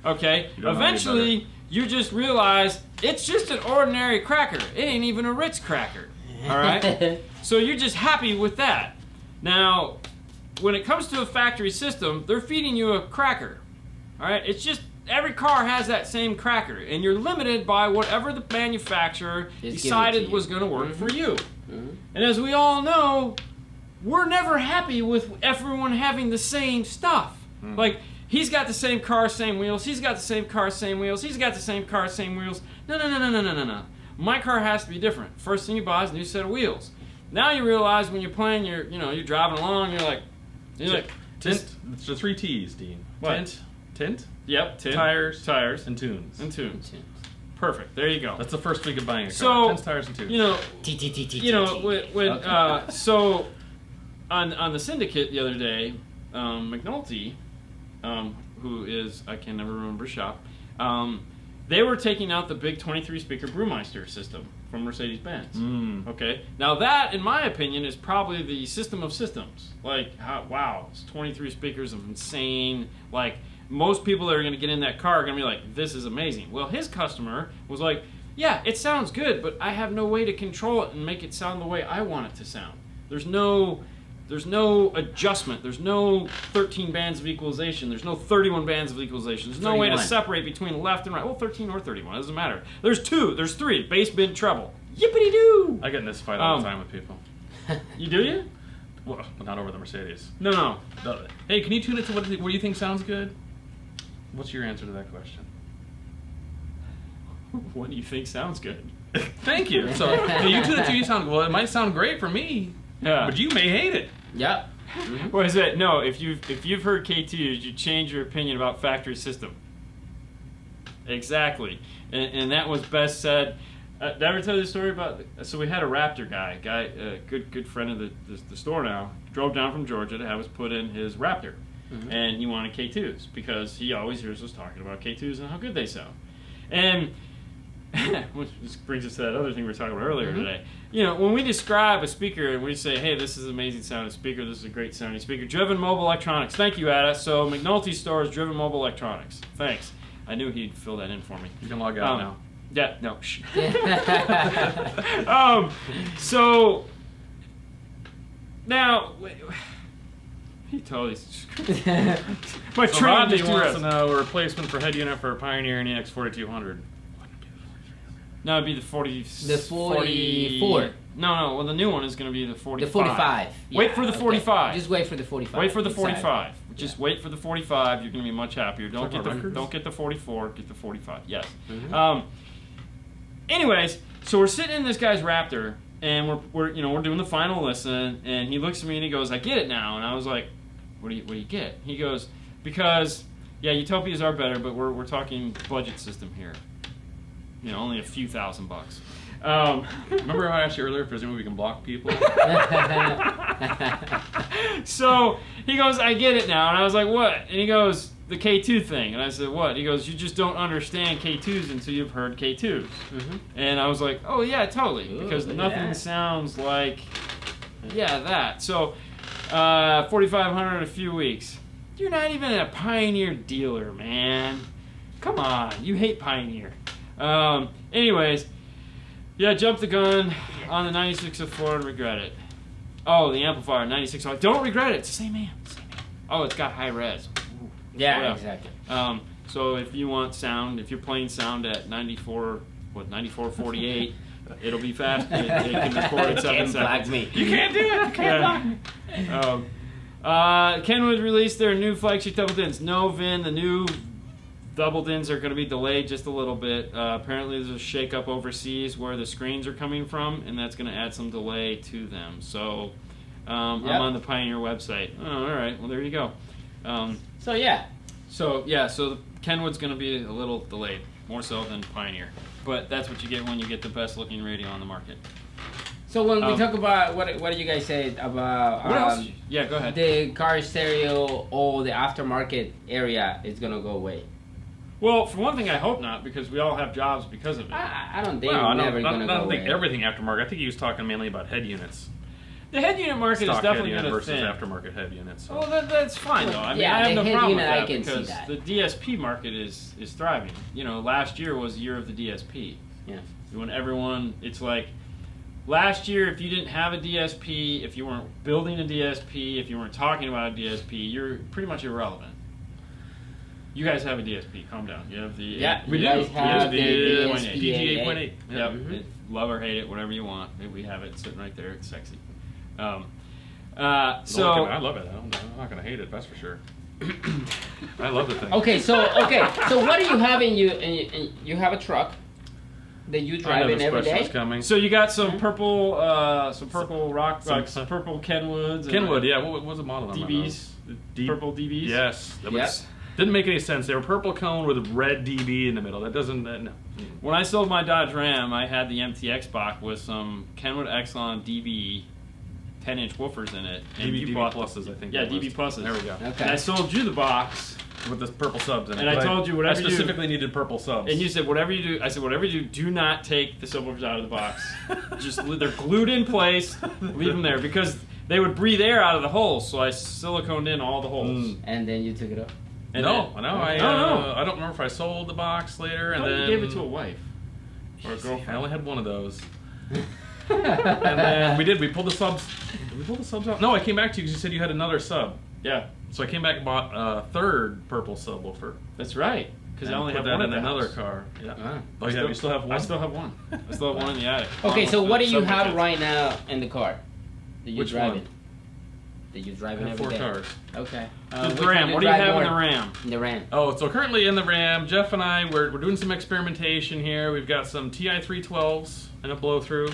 Speaker 1: Okay, eventually you just realize it's just an ordinary cracker. It ain't even a Ritz cracker. All right, so you're just happy with that. Now, when it comes to a factory system, they're feeding you a cracker. All right, it's just every car has that same cracker, and you're limited by whatever the manufacturer decided was going to work for you. And as we all know, we're never happy with everyone having the same stuff. Like, he's got the same car, same wheels. He's got the same car, same wheels. He's got the same car, same wheels. No. My car has to be different. First thing you buy is a new set of wheels. Now you realize when you're playing, you're driving along, you're like,
Speaker 3: Tint. It's the 3 T's, Dean.
Speaker 1: What?
Speaker 3: Tint, Tint,
Speaker 1: Yep, tint,
Speaker 3: tires, and tunes.
Speaker 1: and tunes. Perfect. There you go.
Speaker 3: That's the first week of buying a car.
Speaker 1: So,
Speaker 3: Tints, tires, and tunes.
Speaker 1: So on the syndicate the other day, McNulty, who is, I can never remember shop, they were taking out the big 23 speaker Brewmeister system from Mercedes-Benz. Okay, now that, in my opinion, is probably the system of systems. Like, wow, it's 23 speakers of insane. Like, most people that are going to get in that car are going to be like, this is amazing. Well, his customer was like, yeah, it sounds good, but I have no way to control it and make it sound the way I want it to sound. There's no adjustment. There's no 13 bands of equalization. There's no 31 bands of equalization. There's no way to separate between left and right. Well, 13 or 31, it doesn't matter. There's 2, there's 3, bass, mid, treble. Yippity-doo!
Speaker 3: I get in this fight all the time with people.
Speaker 1: You do you?
Speaker 3: Well, not over the Mercedes.
Speaker 1: No.
Speaker 3: Hey, can you tune it to what do you think sounds good? What's your answer to that question?
Speaker 1: What do you think sounds good?
Speaker 3: Thank you. So, you tune it to you sound, well, it might sound great for me, but you may hate it.
Speaker 2: Yep.
Speaker 1: What is it? No, if you've heard K2s, you change your opinion about factory system. Exactly. And that was best said. Did I ever tell you the story about? So we had a Raptor guy, a good friend of the store now, drove down from Georgia to have us put in his Raptor, and he wanted K2s because he always hears us talking about K2s and how good they sound. And which brings us to that other thing we were talking about earlier today. You know, when we describe a speaker and we say, hey, this is an amazing sounding speaker, this is a great sounding speaker, Driven Mobile Electronics. Thank you, Ada. So McNulty's store is Driven Mobile Electronics. Thanks. I knew he'd fill that in for me.
Speaker 3: You can log out now.
Speaker 1: Yeah, no. So now he totally my
Speaker 3: So Rodney wants to know a replacement for head unit for a Pioneer and EX 4200.
Speaker 1: No, it'd be the 40.
Speaker 2: The 44.
Speaker 1: No. Well, the new one is going to be the 45.
Speaker 2: The 45.
Speaker 1: Wait for the 45.
Speaker 2: Just wait for the 45.
Speaker 1: Wait for the 45.
Speaker 2: Exactly.
Speaker 1: Just wait for the 45. You're going to be much happier. Don't get the 44. Get the 45. Yes. Anyways, so we're sitting in this guy's Raptor, and we're doing the final listen, and he looks at me and he goes, "I get it now." And I was like, "What do you get?" He goes, "Because Utopias are better, but we're talking budget system here. You know, only a few $1,000 bucks."
Speaker 3: Remember how I asked you earlier if there's any way we can block people?
Speaker 1: So he goes, "I get it now." And I was like, "What?" And he goes, "The K2 thing." And I said, "What?" He goes, "You just don't understand K2s until you've heard K2s." And I was like, "Oh yeah, totally." Because nothing sounds like, that. So 4,500 in a few weeks. You're not even a Pioneer dealer, man. Come on, you hate Pioneer. Anyways, jump the gun on the 9604 and regret it. Oh, the amplifier, 9604. Don't regret it. It's the same amp. Oh, it's got high res. Ooh.
Speaker 2: Yeah, exactly.
Speaker 1: So if you want sound, if you're playing sound at 9448, it'll be fast. It can record at 7 seconds.
Speaker 3: You can't do it. You can't block me.
Speaker 1: Kenwood released their new flagship double dins. No, Vin, the new double dins are going to be delayed just a little bit. Apparently there's a shake-up overseas where the screens are coming from, and that's going to add some delay to them. So I'm on the Pioneer website. Oh, all right. Well, there you go. So the Kenwood's going to be a little delayed, more so than Pioneer. But that's what you get when you get the best-looking radio on the market.
Speaker 2: So when we talk about what do you guys say about
Speaker 1: what else? Yeah, go ahead.
Speaker 2: The car stereo or the aftermarket area is going to go away?
Speaker 1: Well, for one thing, I hope not, because we all have jobs because of it.
Speaker 2: I don't think
Speaker 3: I
Speaker 2: never going to go away.
Speaker 3: I don't think everything aftermarket. I think he was talking mainly about head units.
Speaker 1: The head unit market is definitely going to
Speaker 3: versus
Speaker 1: thin.
Speaker 3: aftermarket head units. So.
Speaker 1: Well, that's fine though. I mean, I have no problem with that because the DSP market is thriving. You know, last year was the year of the DSP.
Speaker 2: Yeah.
Speaker 1: When everyone, it's like last year, if you didn't have a DSP, if you weren't building a DSP, if you weren't talking about a DSP, you're pretty much irrelevant. You guys have a DSP. Calm down. You have the
Speaker 3: we do.
Speaker 2: Have
Speaker 3: the
Speaker 2: DSP
Speaker 3: 8.8.
Speaker 1: Yep. Love or hate it, whatever you want. We have it sitting right there. It's sexy. So
Speaker 3: I love it. I'm not gonna hate it. That's for sure. I love the thing.
Speaker 2: Okay, so what do you have in you have a truck that you drive in every day?
Speaker 3: Coming.
Speaker 1: So you got some purple rock, some purple Kenwoods.
Speaker 3: Kenwood, yeah. What was the model?
Speaker 1: DBs, purple DBs.
Speaker 3: Yes. Didn't make any sense. They were purple cone with red DB in the middle. That doesn't. No.
Speaker 1: When I sold my Dodge Ram, I had the MTX box with some Kenwood Exxon DB 10-inch woofers in it. And
Speaker 3: DB
Speaker 1: you bought
Speaker 3: pluses, I think.
Speaker 1: Yeah,
Speaker 3: it was.
Speaker 1: DB pluses.
Speaker 3: There we go.
Speaker 2: Okay.
Speaker 1: And I sold you the box,
Speaker 3: With the purple subs in it.
Speaker 1: and I
Speaker 3: But
Speaker 1: told you whatever
Speaker 3: I specifically needed purple subs.
Speaker 1: and you said whatever you do. I said whatever you do not take the subwoofers out of the box. Just they're glued in place. Leave them there because they would breathe air out of the holes. So I siliconed in all the holes.
Speaker 2: And then you took it off.
Speaker 1: And
Speaker 3: no,
Speaker 1: then-
Speaker 3: no, I
Speaker 1: No.
Speaker 3: I don't remember if I sold the box later and
Speaker 1: Oh,
Speaker 3: then
Speaker 1: you gave it to a wife or a
Speaker 3: I
Speaker 1: girlfriend.
Speaker 3: only had one of those. And then we pulled the subs. Did we pull the subs out? No, I came back to you because you said you had another sub.
Speaker 1: Yeah,
Speaker 3: So I came back and bought a third purple subwoofer.
Speaker 1: that's right. Because I
Speaker 3: And
Speaker 1: only
Speaker 3: put
Speaker 1: have
Speaker 3: that
Speaker 1: one
Speaker 3: in
Speaker 1: at the
Speaker 3: another
Speaker 1: house.
Speaker 3: car. Yeah.
Speaker 2: Ah.
Speaker 3: Oh, yeah, you still have one?
Speaker 1: I still have one. I still have one in the attic.
Speaker 2: Okay, so
Speaker 1: Almost
Speaker 2: what do
Speaker 1: the
Speaker 2: you
Speaker 1: subway
Speaker 2: have
Speaker 1: kits.
Speaker 2: right now in the car? That you
Speaker 3: Which
Speaker 2: driving?
Speaker 3: one?
Speaker 2: That you
Speaker 3: I
Speaker 2: driving
Speaker 3: have
Speaker 2: every
Speaker 3: 4
Speaker 2: day?
Speaker 3: cars.
Speaker 2: Okay.
Speaker 1: The
Speaker 2: which
Speaker 1: Ram.
Speaker 2: one
Speaker 1: What do you
Speaker 2: drive
Speaker 1: have in the
Speaker 2: more?
Speaker 1: Ram?
Speaker 2: The Ram.
Speaker 3: Oh, so currently in the Ram, Jeff and I, we're doing some experimentation here. We've got some TI 312s and a blow-through.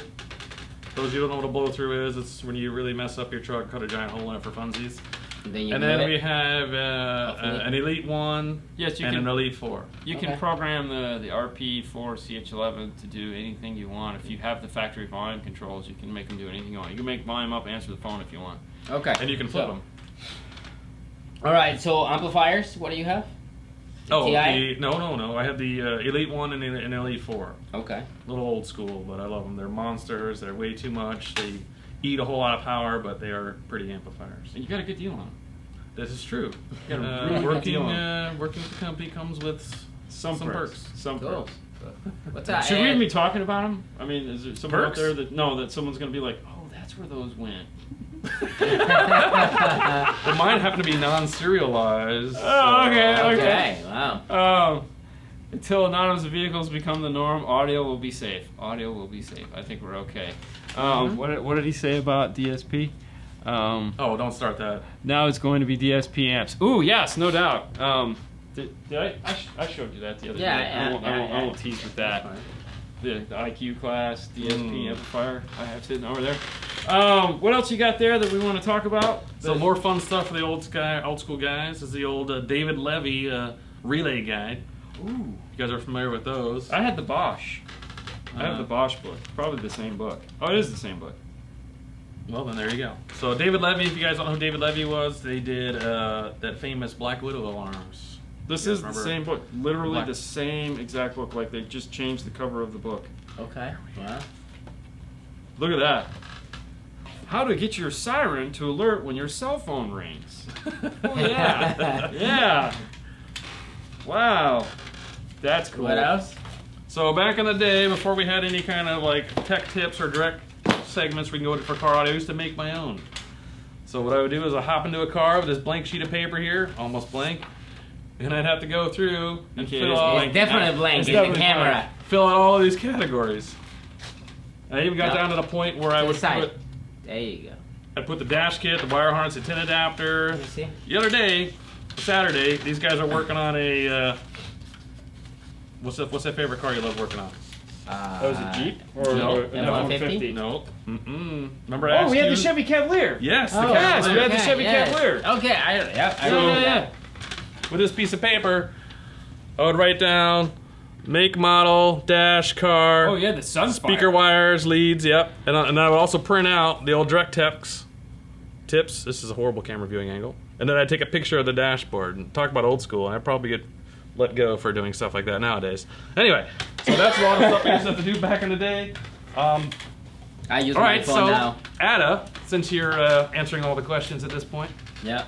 Speaker 3: Those of you who don't know what a blow-through is, it's when you really mess up your truck, cut a giant hole in it for funsies.
Speaker 2: And then you
Speaker 3: And
Speaker 2: do
Speaker 3: then
Speaker 2: it.
Speaker 3: we have
Speaker 2: Hopefully.
Speaker 3: an Elite 1
Speaker 1: Yes, you
Speaker 3: and
Speaker 1: can.
Speaker 3: an Elite 4.
Speaker 1: You
Speaker 2: Okay.
Speaker 1: can program the RP4 CH11 to do anything you want. If you have the factory volume controls, you can make them do anything you want. You can make volume up, answer the phone if you want.
Speaker 2: Okay.
Speaker 3: And you can flip
Speaker 2: So-
Speaker 3: them.
Speaker 2: All right. So amplifiers. What do you have? The
Speaker 3: Oh,
Speaker 2: TI?
Speaker 3: no. I have the Elite 1 and an Elite 4.
Speaker 2: Okay.
Speaker 3: A little old school, but I love them. They're monsters. They're way too much. They eat a whole lot of power, but they are pretty amplifiers.
Speaker 1: And you got a good deal on them.
Speaker 3: This is true.
Speaker 1: You got a really good deal on
Speaker 3: Working with the company comes with
Speaker 1: Some perks. Some
Speaker 2: Cool.
Speaker 1: perks.
Speaker 2: What's that?
Speaker 1: Should we even be talking about them? I mean, is there someone
Speaker 3: Perks?
Speaker 1: out there that someone's going to be like, oh, that's where those went?
Speaker 3: Well, mine happen to be non-serialized.
Speaker 1: Oh, okay.
Speaker 2: Okay. Wow.
Speaker 1: Until anonymous vehicles become the norm, audio will be safe. Audio will be safe. I think we're okay. What did he say about DSP?
Speaker 3: Oh, don't start that.
Speaker 1: Now it's going to be DSP amps. Ooh, yes, no doubt. Did I showed you that the other
Speaker 2: Yeah,
Speaker 1: day.
Speaker 2: yeah,
Speaker 1: I won't tease with that. The IQ class DSP amplifier I have sitting over there. What else you got there that we want to talk about?
Speaker 3: So more fun stuff for the old school guys is the old David Levy relay guide.
Speaker 1: Ooh,
Speaker 3: You guys are familiar with those?
Speaker 1: I had the Bosch. I have
Speaker 3: Uh-huh.
Speaker 1: the Bosch book. Probably the same book. Oh, it is the same book.
Speaker 3: Well, then there you go. So David Levy, if you guys don't know who David Levy was, they did that famous Black Widow alarms.
Speaker 1: This
Speaker 3: You
Speaker 1: is the
Speaker 3: remember?
Speaker 1: same book. Literally
Speaker 3: Black-
Speaker 1: the same exact book. Like they just changed the cover of the book.
Speaker 2: Okay. Wow.
Speaker 1: Look at that. How to get your siren to alert when your cell phone rings. Oh yeah. Yeah. Wow. That's cool.
Speaker 2: What else?
Speaker 3: So back in the day, before we had any kind of like tech tips or direct segments we can go to for car audio, I used to make my own. So what I would do is I hop into a car with this blank sheet of paper here, almost blank, and I'd have to go through and
Speaker 1: Okay,
Speaker 3: fill
Speaker 1: it's
Speaker 3: out,
Speaker 2: It's definitely blank
Speaker 1: It's
Speaker 2: in the
Speaker 1: definitely
Speaker 2: camera.
Speaker 1: blank.
Speaker 3: fill out all of these categories. I even got
Speaker 2: Yeah.
Speaker 3: down to the point where I
Speaker 2: To the
Speaker 3: would
Speaker 2: side.
Speaker 3: put,
Speaker 2: There you go.
Speaker 3: I'd put the dash kit, the wire harness, the tin adapter.
Speaker 2: You see?
Speaker 3: The other day, Saturday, these guys are working on a. What's that favorite car you love working on?
Speaker 1: Oh, is it Jeep? Or
Speaker 3: No.
Speaker 1: an
Speaker 2: F-150?
Speaker 1: F-150?
Speaker 3: No. Mm-mm. Remember I
Speaker 1: Oh,
Speaker 3: asked
Speaker 1: we had
Speaker 3: you?
Speaker 1: the Chevy Cavalier.
Speaker 3: Yes, the
Speaker 2: Oh,
Speaker 1: yes, we
Speaker 3: Cavalier.
Speaker 1: had the Chevy Cavalier.
Speaker 2: Okay, I
Speaker 1: Yeah,
Speaker 2: remember
Speaker 1: yeah, yeah.
Speaker 2: that.
Speaker 3: With this piece of paper, I would write down make, model, dash, car,
Speaker 1: Oh yeah, the Sunspire.
Speaker 3: speaker wires, leads, yep. And I would also print out the old direct tips. This is a horrible camera viewing angle. And then I'd take a picture of the dashboard and talk about old school. And I'd probably get let go for doing stuff like that nowadays. Anyway, so that's a lot of stuff we used to have to do back in the day.
Speaker 2: I use
Speaker 3: All
Speaker 2: my
Speaker 3: right,
Speaker 2: phone
Speaker 3: so
Speaker 2: now.
Speaker 3: Ada, since you're answering all the questions at this point,
Speaker 2: Yeah.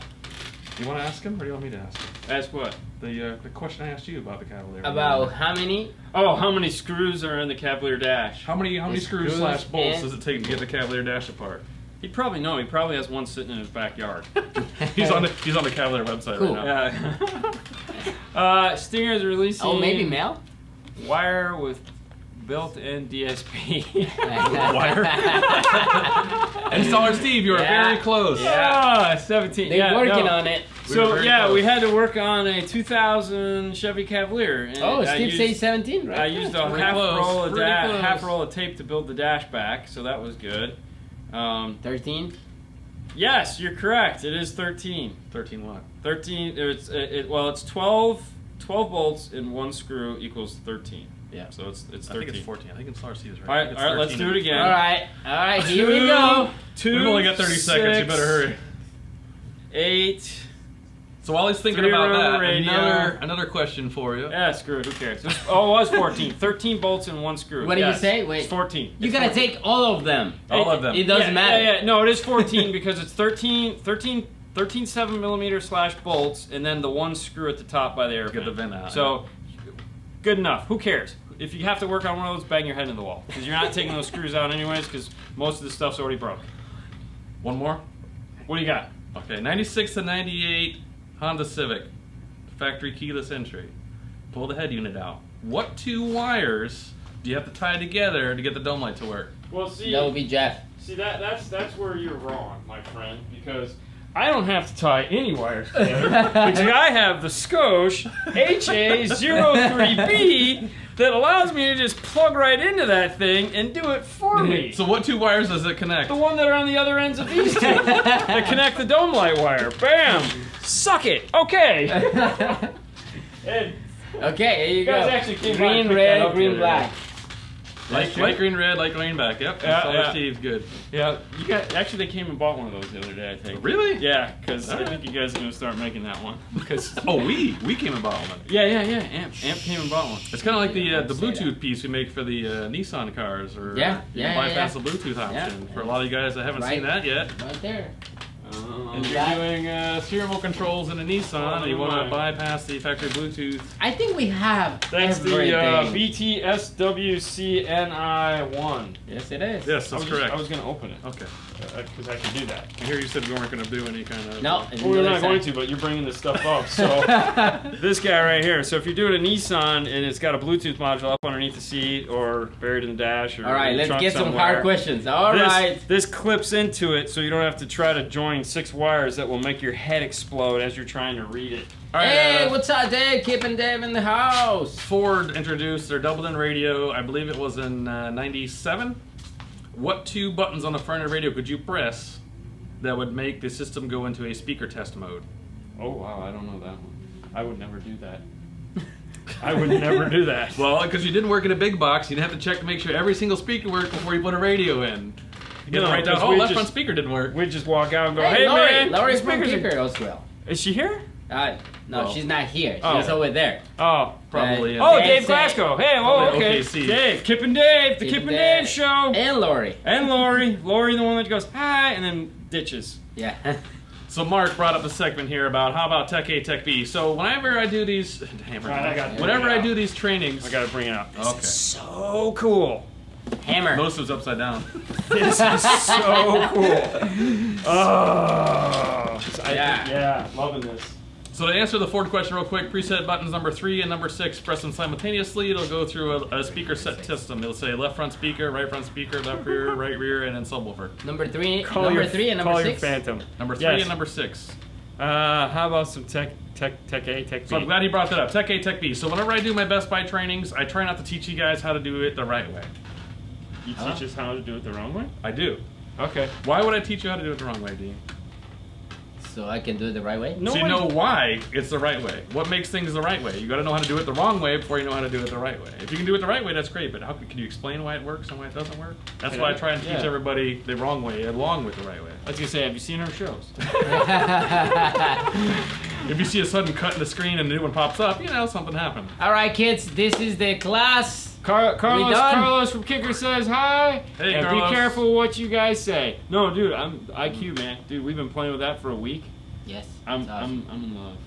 Speaker 3: you want to ask him or do you want me to ask him?
Speaker 1: Ask what?
Speaker 3: The question I asked you about the Cavalier.
Speaker 2: About how many?
Speaker 1: Oh, how many screws are in the Cavalier dash?
Speaker 3: How many
Speaker 2: The
Speaker 3: screws
Speaker 2: screws
Speaker 3: / bolts
Speaker 2: and-
Speaker 3: does it take to get the Cavalier dash apart?
Speaker 1: He'd probably know. He probably has one sitting in his backyard.
Speaker 3: He's on the Cavalier website
Speaker 2: Cool.
Speaker 3: right now.
Speaker 1: Yeah. Stinger is releasing.
Speaker 2: Oh, maybe mail?
Speaker 1: Wire with built-in DSP.
Speaker 3: Wire. Installer Steve, you are
Speaker 2: Yeah.
Speaker 3: very close.
Speaker 1: Yeah, 17.
Speaker 2: They're
Speaker 1: yeah,
Speaker 2: working
Speaker 1: no.
Speaker 2: on it.
Speaker 3: We were
Speaker 1: So
Speaker 3: very
Speaker 1: yeah,
Speaker 3: close.
Speaker 1: we had to work on a 2000 Chevy Cavalier. And
Speaker 2: Oh,
Speaker 1: I
Speaker 2: Steve
Speaker 1: used-
Speaker 2: says 17, right?
Speaker 1: I used a
Speaker 3: Pretty
Speaker 1: half
Speaker 3: close,
Speaker 1: roll of
Speaker 3: pretty close.
Speaker 1: half roll of tape to build the dash back, so that was good.
Speaker 2: 13?
Speaker 1: Yes, you're correct. It is 13.
Speaker 3: 13 what?
Speaker 1: 13. It's 12 bolts in one screw equals 13.
Speaker 2: Yeah.
Speaker 1: So it's 13.
Speaker 3: I think it's 14. I think SRC is right.
Speaker 1: All
Speaker 3: I
Speaker 1: right,
Speaker 3: think it's
Speaker 1: all right. Let's
Speaker 3: 13.
Speaker 1: do it again.
Speaker 2: All right. Here we go.
Speaker 3: We've only got 30 seconds. You better hurry.
Speaker 1: 8.
Speaker 3: So while he's thinking
Speaker 1: Three
Speaker 3: about
Speaker 1: row
Speaker 3: that,
Speaker 1: radio.
Speaker 3: another question for you.
Speaker 1: Yeah, screw it. Who cares? It was 14. 13 bolts in one screw.
Speaker 2: What did you
Speaker 1: Yes,
Speaker 2: say? Wait.
Speaker 1: It's 14.
Speaker 2: You
Speaker 1: It's
Speaker 2: gotta
Speaker 1: 14.
Speaker 2: take all of them.
Speaker 3: All of them.
Speaker 2: It doesn't matter.
Speaker 1: Yeah. No, it is 14 because it's 13 7mm / bolts, and then the one screw at the top by the air
Speaker 3: Get the
Speaker 1: vent.
Speaker 3: vent out.
Speaker 1: So, good enough. Who cares? If you have to work on one of those, bang your head in the wall. Because you're not taking those screws out anyways, because most of the stuff's already broke.
Speaker 3: One more?
Speaker 1: What do you got?
Speaker 3: Okay, 96 to 98 Honda Civic. Factory keyless entry. Pull the head unit out. What 2 wires do you have to tie together to get the dome light to work?
Speaker 1: Well, see,
Speaker 2: That would be Jeff.
Speaker 1: that's where you're wrong, my friend, because I don't have to tie any wires together because I have the Scosche HA03B that allows me to just plug right into that thing and do it for me.
Speaker 3: So what 2 wires does it connect?
Speaker 1: The one that are on the other ends of these two that connect the dome light wire. Bam! Suck it. Okay. And
Speaker 2: Okay, here you
Speaker 1: guys
Speaker 2: go.
Speaker 1: actually came by and
Speaker 2: Green,
Speaker 1: picked that
Speaker 2: red,
Speaker 1: up the
Speaker 2: green,
Speaker 1: other
Speaker 2: black.
Speaker 3: Light green, red, light green, back. Yep. That's all Steve. Good.
Speaker 1: yeah, you got actually they came and bought one of those the other day, I think.
Speaker 3: Really?
Speaker 1: Yeah, because I
Speaker 3: Alright.
Speaker 1: think you guys are gonna start making that one. Because
Speaker 3: Oh, we came and bought one.
Speaker 1: yeah. AMP came and bought one.
Speaker 3: It's kind of like the
Speaker 2: Don't say
Speaker 3: Bluetooth piece we make for the Nissan cars, or
Speaker 2: Yeah,
Speaker 3: you can
Speaker 2: yeah,
Speaker 3: bypass
Speaker 2: yeah.
Speaker 3: the Bluetooth option.
Speaker 2: Yeah.
Speaker 3: For a lot of you guys that haven't
Speaker 2: Right.
Speaker 3: seen that yet,
Speaker 2: Right there.
Speaker 3: and you're doing steering wheel concontrols in a Nissan, and you want to bypass the factory Bluetooth.
Speaker 2: I think we have
Speaker 1: That's
Speaker 2: everything.
Speaker 1: the BTSWCNI1.
Speaker 2: Yes, it is.
Speaker 3: Yes, that's correct.
Speaker 1: I was gonna open it
Speaker 3: Okay.
Speaker 1: because I can do that.
Speaker 3: I hear you said we weren't going to do any kind of.
Speaker 2: No, it's
Speaker 1: Well, we're
Speaker 2: the
Speaker 1: not
Speaker 2: other
Speaker 1: going
Speaker 2: side.
Speaker 1: to, but you're bringing this stuff up. So this guy right here. So if you're doing a Nissan and it's got a Bluetooth module up underneath the seat or buried in the dash, or
Speaker 2: All right,
Speaker 1: in the
Speaker 2: let's
Speaker 1: trunk
Speaker 2: get some
Speaker 1: somewhere,
Speaker 2: hard questions. All right.
Speaker 1: This clips into it, so you don't have to try to join 6 wires that will make your head explode as you're trying to read it.
Speaker 3: All right,
Speaker 2: Hey, what's up, Dave? Keeping Dave in the house.
Speaker 3: Ford introduced their double-in radio. I believe it was in '97. What 2 buttons on the front of the radio could you press that would make the system go into a speaker test mode?
Speaker 1: Oh wow, I don't know that one. I would never do that. I would never do that.
Speaker 3: Well, because you didn't work in a big box, you'd have to check to make sure every single speaker worked before you put a radio in. You get
Speaker 1: No,
Speaker 3: to write down,
Speaker 1: because
Speaker 3: oh,
Speaker 1: we
Speaker 3: left
Speaker 1: just-
Speaker 3: front speaker didn't work.
Speaker 1: We'd just walk out and go,
Speaker 2: Hey,
Speaker 1: "Hey
Speaker 2: Lori.
Speaker 1: man,
Speaker 2: Lori's
Speaker 1: the
Speaker 2: from
Speaker 1: speakers are-"
Speaker 2: Kicker as well.
Speaker 1: Is she here?
Speaker 2: No,
Speaker 3: Oh.
Speaker 2: she's not here.
Speaker 1: Oh.
Speaker 2: She's over there.
Speaker 1: Oh,
Speaker 3: Probably.
Speaker 2: Uh,
Speaker 1: oh,
Speaker 2: Dave
Speaker 1: Dave
Speaker 2: said-
Speaker 1: Glasgow. Hey, oh,
Speaker 3: Probably
Speaker 1: okay.
Speaker 3: OKC.
Speaker 1: Dave, Kip and Dave, the
Speaker 2: Kip
Speaker 1: Kip
Speaker 2: and
Speaker 1: and Dave
Speaker 2: Dave.
Speaker 1: show.
Speaker 2: And Lori.
Speaker 1: And Lori. Lori, the one that goes, hi, and then ditches.
Speaker 2: Yeah.
Speaker 3: So Mark brought up a segment here about how about Tech A, Tech B. So whenever I do these, damn it.
Speaker 1: Right, I gotta
Speaker 3: whenever
Speaker 1: bring it
Speaker 3: I
Speaker 1: out.
Speaker 3: do these trainings,
Speaker 1: I gotta bring it up.
Speaker 3: Okay.
Speaker 1: So cool.
Speaker 2: Hammer.
Speaker 3: Most of it's upside down.
Speaker 1: This is so cool. Oh.
Speaker 2: Yeah.
Speaker 1: Yeah, loving this.
Speaker 3: So to answer the Ford question real quick, preset buttons number 3 and number 6, press them simultaneously. It'll go through a speaker set system. It'll say left front speaker, right front speaker, left rear, right rear, and then subwoofer.
Speaker 2: Number 3
Speaker 1: Call
Speaker 2: and
Speaker 1: your
Speaker 2: number 6.
Speaker 1: Phantom.
Speaker 3: Number 3
Speaker 1: Yes.
Speaker 3: and number 6.
Speaker 1: How about some Tech A, Tech B?
Speaker 3: So I'm glad you brought that up. Tech A, Tech B. So whenever I do my Best Buy trainings, I try not to teach you guys how to do it the right way.
Speaker 1: You teach us how to do it the wrong way?
Speaker 3: I do.
Speaker 1: Okay.
Speaker 3: Why would I teach you how to do it the wrong way, Dean?
Speaker 2: So I can do it the right way?
Speaker 1: No
Speaker 3: So you
Speaker 1: one-
Speaker 3: know why it's the right way. What makes things the right way? You got to know how to do it the wrong way before you know how to do it the right way. If you can do it the right way, that's great. But how can you explain why it works and why it doesn't work? That's why I try and teach
Speaker 1: Yeah.
Speaker 3: everybody the wrong way along with the right way.
Speaker 1: I was gonna say, have you seen our shows?
Speaker 3: If you see a sudden cut in the screen and a new one pops up, you know something happened.
Speaker 2: All right, kids. This is the class.
Speaker 1: Carlos
Speaker 2: done?
Speaker 1: Carlos from Kicker says hi.
Speaker 3: Hey,
Speaker 1: and
Speaker 3: Carlos.
Speaker 1: be careful what you guys say. No, dude, I'm IQ, man. Dude, we've been playing with that for a week.
Speaker 2: Yes.
Speaker 1: I'm
Speaker 2: it's awesome.
Speaker 1: in love.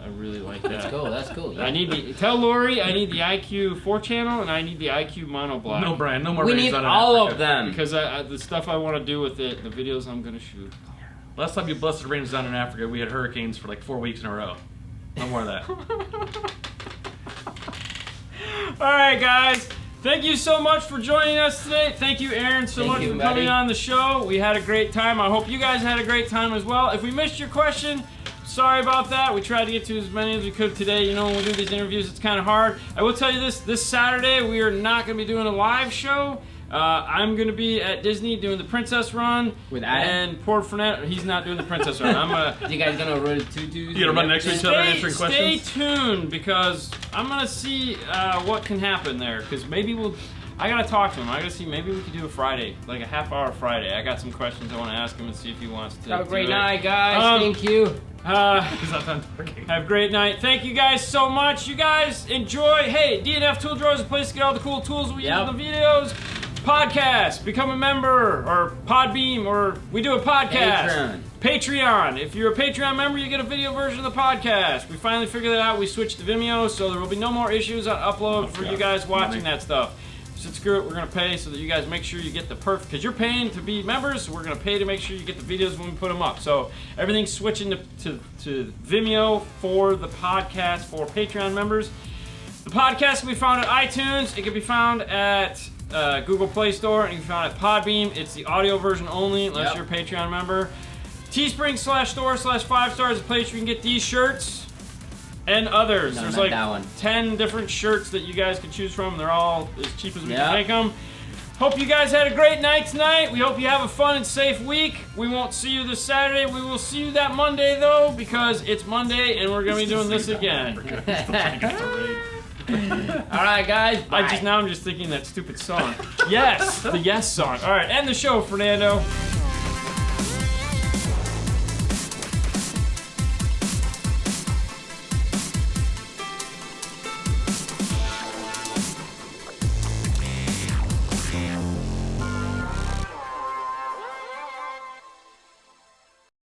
Speaker 1: I really like that.
Speaker 2: That's cool. That's cool.
Speaker 1: I need the tell Lori I need the IQ 4 channel and I need the IQ mono black.
Speaker 3: No, Brian, no more
Speaker 2: We
Speaker 3: ratings
Speaker 2: need
Speaker 3: out
Speaker 2: all
Speaker 3: Africa.
Speaker 2: of them.
Speaker 1: Because the stuff I want to do with it, the videos I'm gonna shoot.
Speaker 3: Last time you busted rains down in Africa, we had hurricanes for like 4 weeks in a row. No more of that.
Speaker 1: All right, guys. Thank you so much for joining us today. Thank you, Aaron, so
Speaker 2: Thank
Speaker 1: much
Speaker 2: you,
Speaker 1: for
Speaker 2: buddy.
Speaker 1: coming on the show. We had a great time. I hope you guys had a great time as well. If we missed your question, sorry about that. We tried to get to as many as we could today. You know, when we do these interviews, it's kind of hard. I will tell you this Saturday, we are not going to be doing a live show. I'm going to be at Disney doing the Princess Run.
Speaker 2: With Adam?
Speaker 1: And poor Fernando, he's not doing the Princess Run. I'm gonna.
Speaker 2: You guys gonna run tutus?
Speaker 3: You gonna run next to each other answering
Speaker 1: Stay
Speaker 3: questions?
Speaker 1: tuned because I'm gonna see what can happen there. Because maybe I gotta talk to him. I gotta see. Maybe we could do a Friday, like a half-hour Friday. I got some questions I want to ask him and see if he wants to.
Speaker 2: Have a great
Speaker 1: do it.
Speaker 2: night, guys. Thank you.
Speaker 3: He's not done talking.
Speaker 1: Have a great night. Thank you guys so much. You guys enjoy. Hey, DNF Tool Drawer is a place to get all the cool tools we use in the videos. Podcast, become a member, or Podbeam, or we do a podcast. Patreon. If you're a Patreon member, you get a video version of the podcast. We finally figured that out. We switched to Vimeo, so there will be no more issues on upload for you guys watching that stuff. So screw it, we're going to pay so that you guys make sure you get the perfect, because you're paying to be members, so we're going to pay to make sure you get the videos when we put them up. So everything's switching to Vimeo for the podcast for Patreon members. The podcast can be found at iTunes. It can be found at Google Play Store, and you can find it at Podbeam. It's the audio version only, unless you're a Patreon member. Teespring.store/5stars is a place where you can get these shirts and others.
Speaker 2: No,
Speaker 1: There's
Speaker 2: not
Speaker 1: like
Speaker 2: that one.
Speaker 1: 10 different shirts that you guys can choose from. They're all as cheap as we can make them. Hope you guys had a great night tonight. We hope you have a fun and safe week. We won't see you this Saturday. We will see you that Monday, though, because it's Monday and we're going to be doing this again.
Speaker 2: Alright, guys. Bye.
Speaker 1: I'm just thinking that stupid song. Yes, the Yes song. All right, end the show, Fernando.